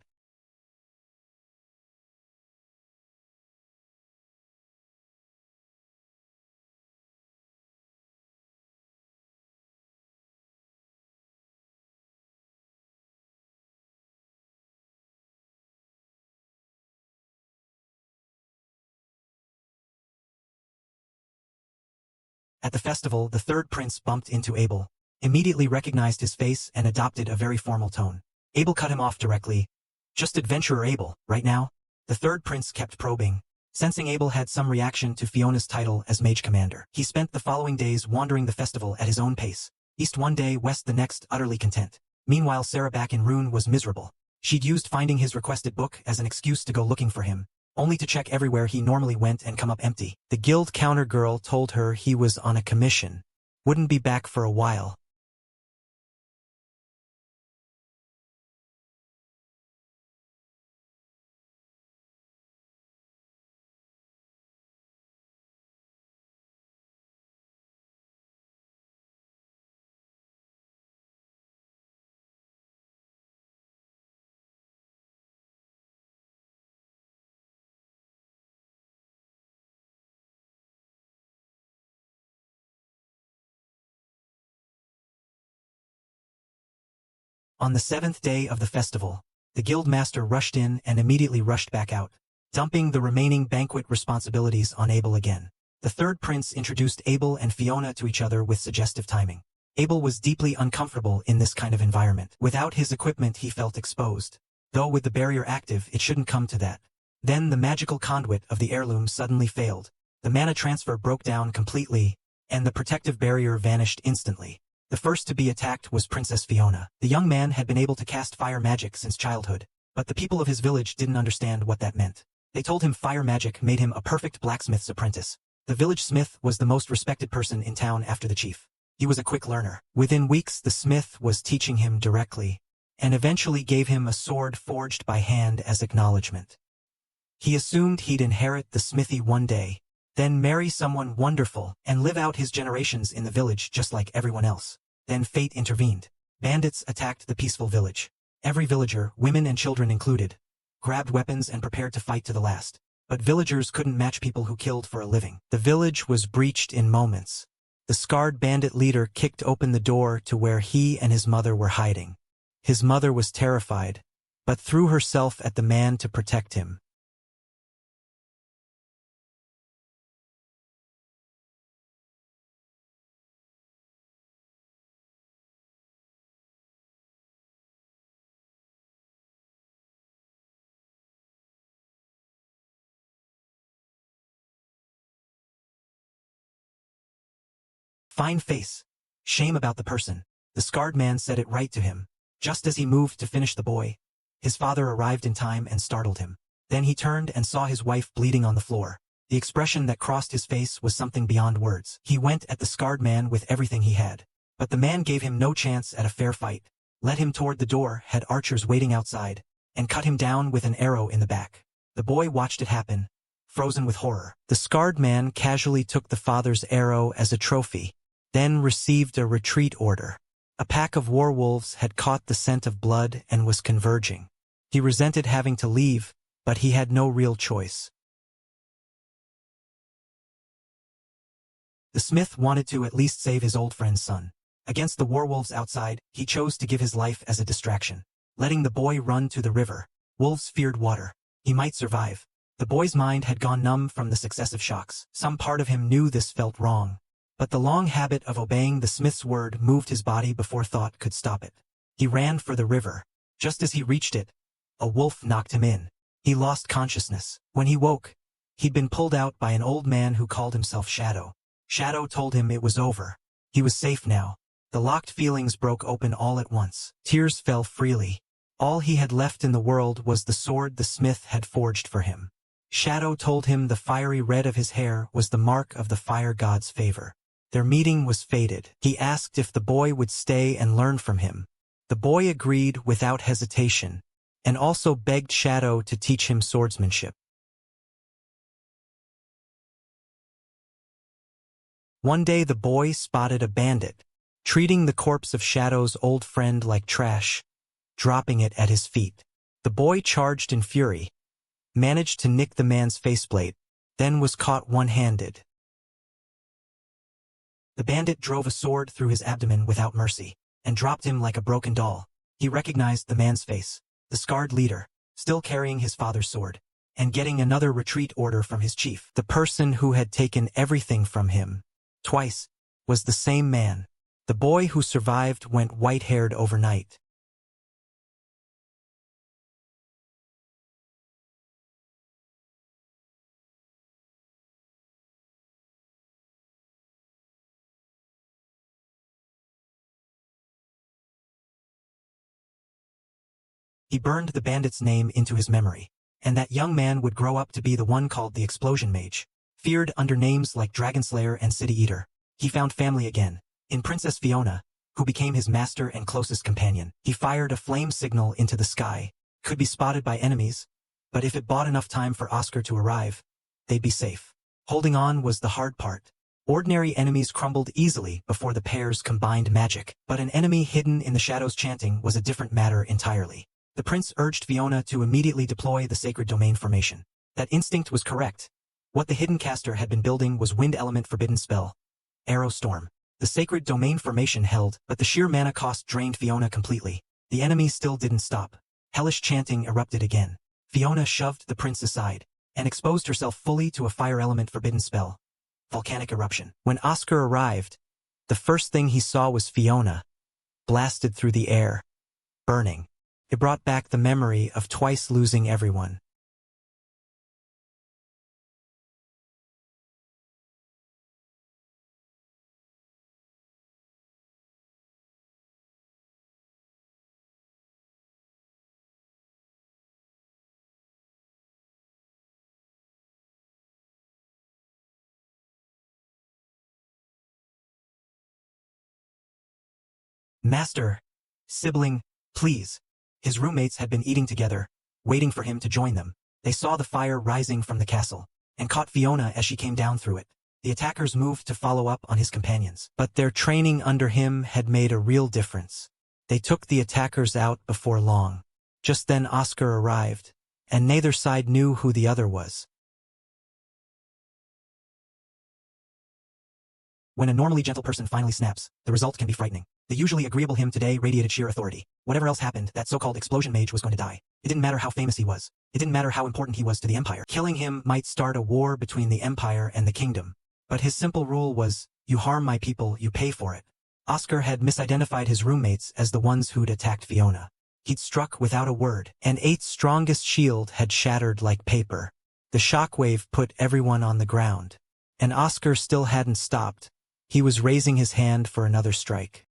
At the festival, the third prince bumped into Abel, immediately recognized his face and adopted a very formal tone. Abel cut him off directly. Just adventurer Abel, right now? The third prince kept probing, sensing Abel had some reaction to Fiona's title as mage commander. He spent the following days wandering the festival at his own pace. East one day, west the next, utterly content. Meanwhile, Sarah back in Rune was miserable. She'd used finding his requested book as an excuse to go looking for him, only to check everywhere he normally went and come up empty. The guild counter girl told her he was on a commission, wouldn't be back for a while. On the 7th day of the festival, the guild master rushed in and immediately rushed back out, dumping the remaining banquet responsibilities on Abel again. The third prince introduced Abel and Fiona to each other with suggestive timing. Abel was deeply uncomfortable in this kind of environment. Without his equipment, he felt exposed. Though with the barrier active, it shouldn't come to that. Then the magical conduit of the heirloom suddenly failed. The mana transfer broke down completely, and the protective barrier vanished instantly. The first to be attacked was Princess Fiona. The young man had been able to cast fire magic since childhood, but the people of his village didn't understand what that meant. They told him fire magic made him a perfect blacksmith's apprentice. The village smith was the most respected person in town after the chief. He was a quick learner. Within weeks, the smith was teaching him directly. and eventually gave him a sword forged by hand as acknowledgement. He assumed he'd inherit the smithy one day, then marry someone wonderful and live out his generations in the village just like everyone else. Then fate intervened. Bandits attacked the peaceful village. Every villager, women and children included, grabbed weapons and prepared to fight to the last. But villagers couldn't match people who killed for a living. The village was breached in moments. The scarred bandit leader kicked open the door to where he and his mother were hiding. His mother was terrified, but threw herself at the man to protect him. Fine face. Shame about the person. The scarred man said it right to him. Just as he moved to finish the boy, his father arrived in time and startled him. Then he turned and saw his wife bleeding on the floor. The expression that crossed his face was something beyond words. He went at the scarred man with everything he had. But the man gave him no chance at a fair fight. Led him toward the door, had archers waiting outside, and cut him down with an arrow in the back. The boy watched it happen, frozen with horror. The scarred man casually took the father's arrow as a trophy, then received a retreat order. A pack of werewolves had caught the scent of blood and was converging. He resented having to leave, but he had no real choice. The smith wanted to at least save his old friend's son. Against the werewolves outside, he chose to give his life as a distraction. Letting the boy run to the river. Wolves feared water. He might survive. The boy's mind had gone numb from the successive shocks. Some part of him knew this felt wrong. But the long habit of obeying the smith's word moved his body before thought could stop it. He ran for the river. Just as he reached it, a wolf knocked him in. He lost consciousness. When he woke, he'd been pulled out by an old man who called himself Shadow. Shadow told him it was over. He was safe now. The locked feelings broke open all at once. Tears fell freely. All he had left in the world was the sword the smith had forged for him. Shadow told him the fiery red of his hair was the mark of the fire god's favor. Their meeting was fated. He asked if the boy would stay and learn from him. The boy agreed without hesitation, and also begged Shadow to teach him swordsmanship. One day the boy spotted a bandit, treating the corpse of Shadow's old friend like trash, dropping it at his feet. The boy charged in fury, managed to nick the man's faceplate, then was caught one-handed. The bandit drove a sword through his abdomen without mercy, and dropped him like a broken doll. He recognized the man's face, the scarred leader, still carrying his father's sword, and getting another retreat order from his chief. The person who had taken everything from him, twice, was the same man. The boy who survived went white-haired overnight. He burned the bandit's name into his memory, and that young man would grow up to be the one called the Explosion Mage, feared under names like Dragonslayer and City Eater. He found family again, in Princess Fiona, who became his master and closest companion. He fired a flame signal into the sky, could be spotted by enemies, but if it bought enough time for Oscar to arrive, they'd be safe. Holding on was the hard part. Ordinary enemies crumbled easily before the pair's combined magic, but an enemy hidden in the shadows chanting was a different matter entirely. The prince urged Fiona to immediately deploy the sacred domain formation. That instinct was correct. What the hidden caster had been building was wind element forbidden spell, Arrow Storm. The sacred domain formation held, but the sheer mana cost drained Fiona completely. The enemy still didn't stop. Hellish chanting erupted again. Fiona shoved the prince aside, and exposed herself fully to a fire element forbidden spell, Volcanic Eruption. When Oscar arrived, the first thing he saw was Fiona, blasted through the air, burning. It brought back the memory of twice losing everyone. Master, sibling, please. His roommates had been eating together, waiting for him to join them. They saw the fire rising from the castle, and caught Fiona as she came down through it. The attackers moved to follow up on his companions, but their training under him had made a real difference. They took the attackers out before long. Just then Oscar arrived, and neither side knew who the other was. When a normally gentle person finally snaps, the result can be frightening. The usually agreeable him today radiated sheer authority. Whatever else happened, that so-called explosion mage was going to die. It didn't matter how famous he was. It didn't matter how important he was to the Empire. Killing him might start a war between the Empire and the Kingdom. But his simple rule was, you harm my people, you pay for it. Oscar had misidentified his roommates as the ones who'd attacked Fiona. He'd struck without a word, and 8's strongest shield had shattered like paper. The shockwave put everyone on the ground. And Oscar still hadn't stopped. He was raising his hand for another strike.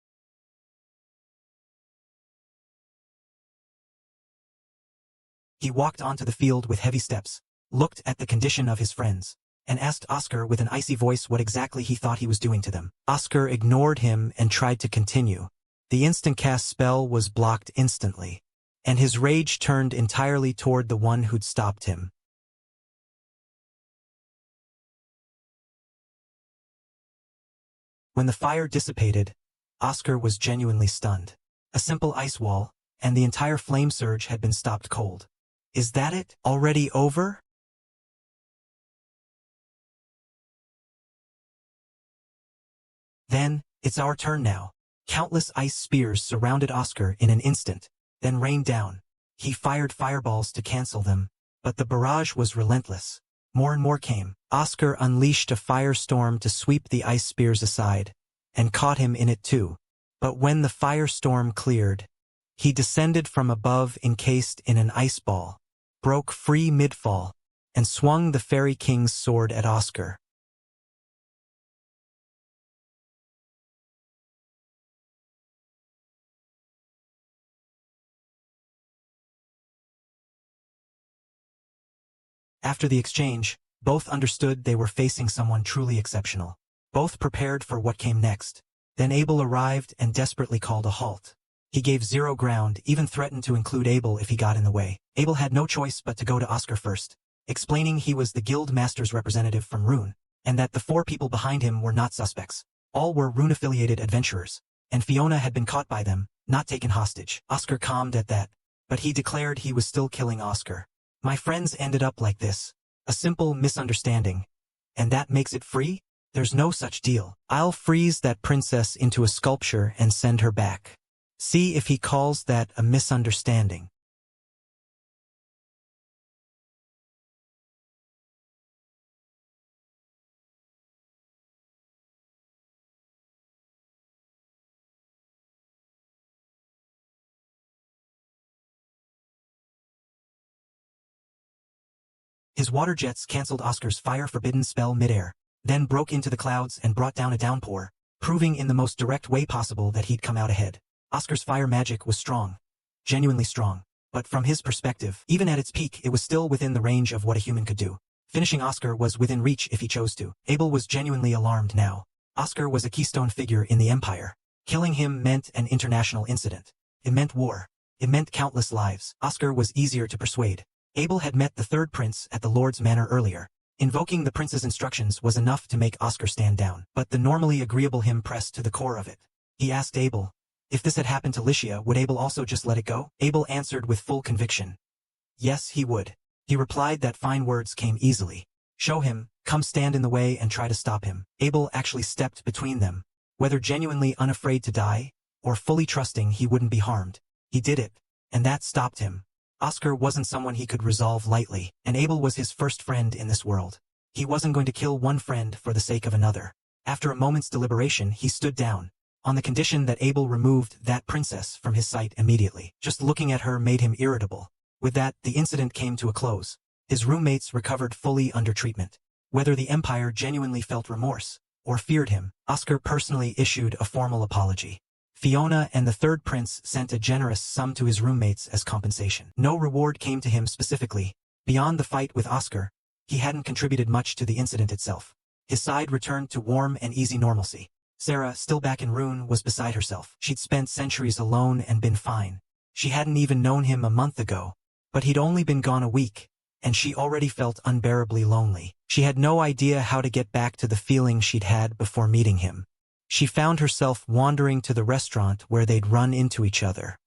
He walked onto the field with heavy steps, looked at the condition of his friends, and asked Oscar with an icy voice what exactly he thought he was doing to them. Oscar ignored him and tried to continue. The instant cast spell was blocked instantly, and his rage turned entirely toward the one who'd stopped him. When the fire dissipated, Oscar was genuinely stunned. A simple ice wall, and the entire flame surge had been stopped cold. Is that it? Already over? Then, it's our turn now. Countless ice spears surrounded Oscar in an instant, then rained down. He fired fireballs to cancel them, but the barrage was relentless. More and more came. Oscar unleashed a firestorm to sweep the ice spears aside, and caught him in it too. But when the firestorm cleared, he descended from above encased in an ice ball, broke free mid-fall, and swung the Fairy King's sword at Oscar. After the exchange, both understood they were facing someone truly exceptional. Both prepared for what came next. Then Abel arrived and desperately called a halt. He gave zero ground, even threatened to include Abel if he got in the way. Abel had no choice but to go to Oscar first, explaining he was the guild master's representative from Rune, and that the 4 people behind him were not suspects. All were Rune-affiliated adventurers, and Fiona had been caught by them, not taken hostage. Oscar calmed at that, but he declared he was still killing Oscar. My friends ended up like this. A simple misunderstanding. And that makes it free? There's no such deal. I'll freeze that princess into a sculpture and send her back. See if he calls that a misunderstanding. His water jets canceled Oscar's fire-forbidden spell midair, then broke into the clouds and brought down a downpour, proving in the most direct way possible that he'd come out ahead. Oscar's fire magic was strong. Genuinely strong. But from his perspective, even at its peak, it was still within the range of what a human could do. Finishing Oscar was within reach if he chose to. Abel was genuinely alarmed now. Oscar was a keystone figure in the Empire. Killing him meant an international incident. It meant war. It meant countless lives. Oscar was easier to persuade. Abel had met the 3rd prince at the Lord's Manor earlier. Invoking the prince's instructions was enough to make Oscar stand down. But the normally agreeable him pressed to the core of it. He asked Abel, if this had happened to Licia, would Abel also just let it go? Abel answered with full conviction. Yes, he would. He replied that fine words came easily. Show him, come stand in the way and try to stop him. Abel actually stepped between them. Whether genuinely unafraid to die, or fully trusting he wouldn't be harmed, he did it, and that stopped him. Oscar wasn't someone he could resolve lightly, and Abel was his first friend in this world. He wasn't going to kill one friend for the sake of another. After a moment's deliberation, he stood down, on the condition that Abel removed that princess from his sight immediately. Just looking at her made him irritable. With that, the incident came to a close. His roommates recovered fully under treatment. Whether the Empire genuinely felt remorse, or feared him, Oscar personally issued a formal apology. Fiona and the 3rd prince sent a generous sum to his roommates as compensation. No reward came to him specifically. Beyond the fight with Oscar, he hadn't contributed much to the incident itself. His side returned to warm and easy normalcy. Sarah, still back in Rune, was beside herself. She'd spent centuries alone and been fine. She hadn't even known him a month ago, but he'd only been gone a week, and she already felt unbearably lonely. She had no idea how to get back to the feeling she'd had before meeting him. She found herself wandering to the restaurant where they'd run into each other.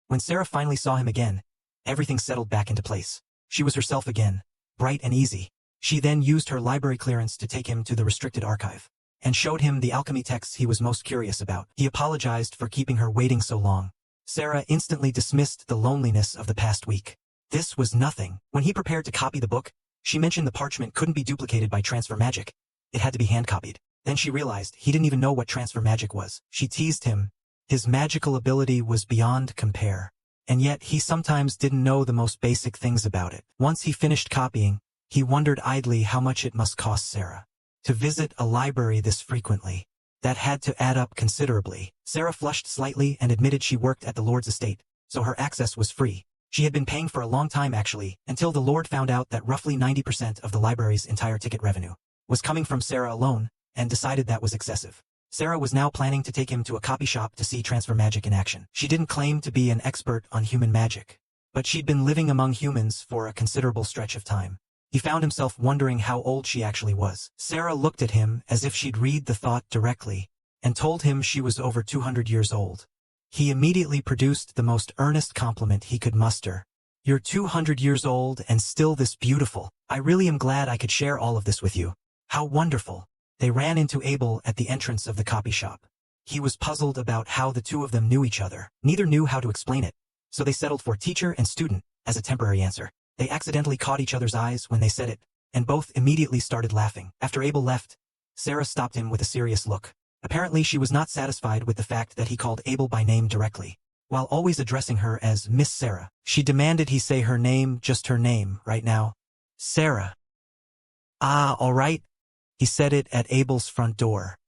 When Sarah finally saw him again, everything settled back into place. She was herself again, bright and easy. She then used her library clearance to take him to the restricted archive, and showed him the alchemy texts he was most curious about. He apologized for keeping her waiting so long. Sarah instantly dismissed the loneliness of the past week. This was nothing. When he prepared to copy the book, she mentioned the parchment couldn't be duplicated by transfer magic. It had to be hand-copied. Then she realized he didn't even know what transfer magic was. She teased him. His magical ability was beyond compare. And yet he sometimes didn't know the most basic things about it. Once he finished copying, he wondered idly how much it must cost Sarah to visit a library this frequently. That had to add up considerably. Sarah flushed slightly and admitted she worked at the Lord's estate, so her access was free. She had been paying for a long time actually, until the Lord found out that roughly 90% of the library's entire ticket revenue was coming from Sarah alone, and decided that was excessive. Sarah was now planning to take him to a copy shop to see transfer magic in action. She didn't claim to be an expert on human magic, but she'd been living among humans for a considerable stretch of time. He found himself wondering how old she actually was. Sarah looked at him as if she'd read the thought directly, and told him she was over 200 years old. He immediately produced the most earnest compliment he could muster. "You're 200 years old and still this beautiful. I really am glad I could share all of this with you. How wonderful." They ran into Abel at the entrance of the copy shop. He was puzzled about how the two of them knew each other. Neither knew how to explain it, so they settled for teacher and student as a temporary answer. They accidentally caught each other's eyes when they said it, and both immediately started laughing. After Abel left, Sarah stopped him with a serious look. Apparently she was not satisfied with the fact that he called Abel by name directly, while always addressing her as Miss Sarah. She demanded he say her name, just her name, right now. "Sarah." "Ah, all right." He said it at Abel's front door.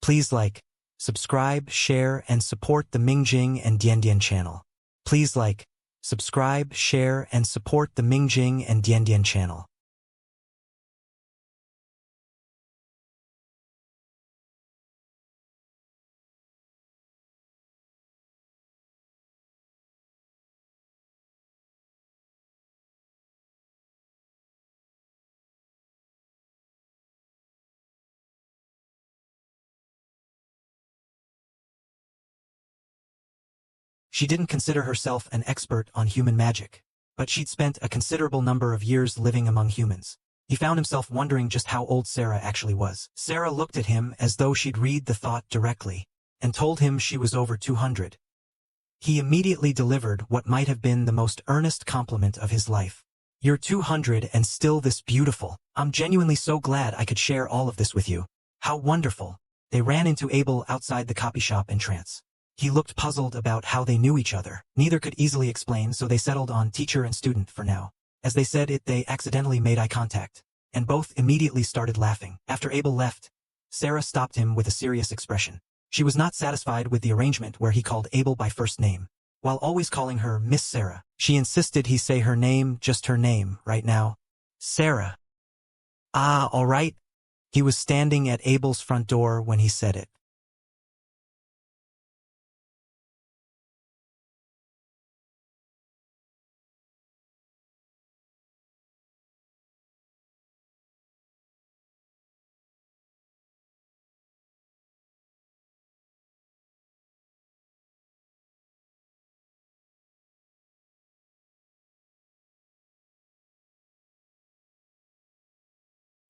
Please like, subscribe, share, and support the Mingjing and Diandian channel. Please like, subscribe, share, and support the Mingjing and Diandian channel. She didn't consider herself an expert on human magic, but she'd spent a considerable number of years living among humans. He found himself wondering just how old Sarah actually was. Sarah looked at him as though she'd read the thought directly, and told him she was over 200. He immediately delivered what might have been the most earnest compliment of his life. "You're 200 and still this beautiful. I'm genuinely so glad I could share all of this with you. How wonderful." They ran into Abel outside the copy shop in trance. He looked puzzled about how they knew each other. Neither could easily explain, so they settled on teacher and student for now. As they said it, they accidentally made eye contact, and both immediately started laughing. After Abel left, Sarah stopped him with a serious expression. She was not satisfied with the arrangement where he called Abel by first name, while always calling her Miss Sarah. She insisted he say her name, just her name, right now. "Sarah." "Ah, all right." He was standing at Abel's front door when he said it.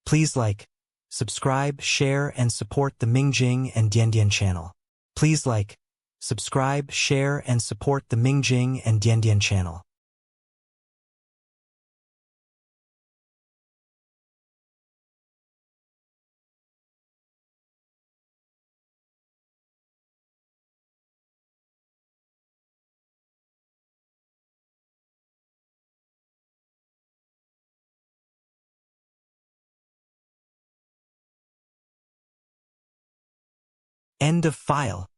Please like, subscribe, share, and support the Mingjing and Diandian channel. Please like, subscribe, share, and support the Mingjing and Diandian channel. End of file.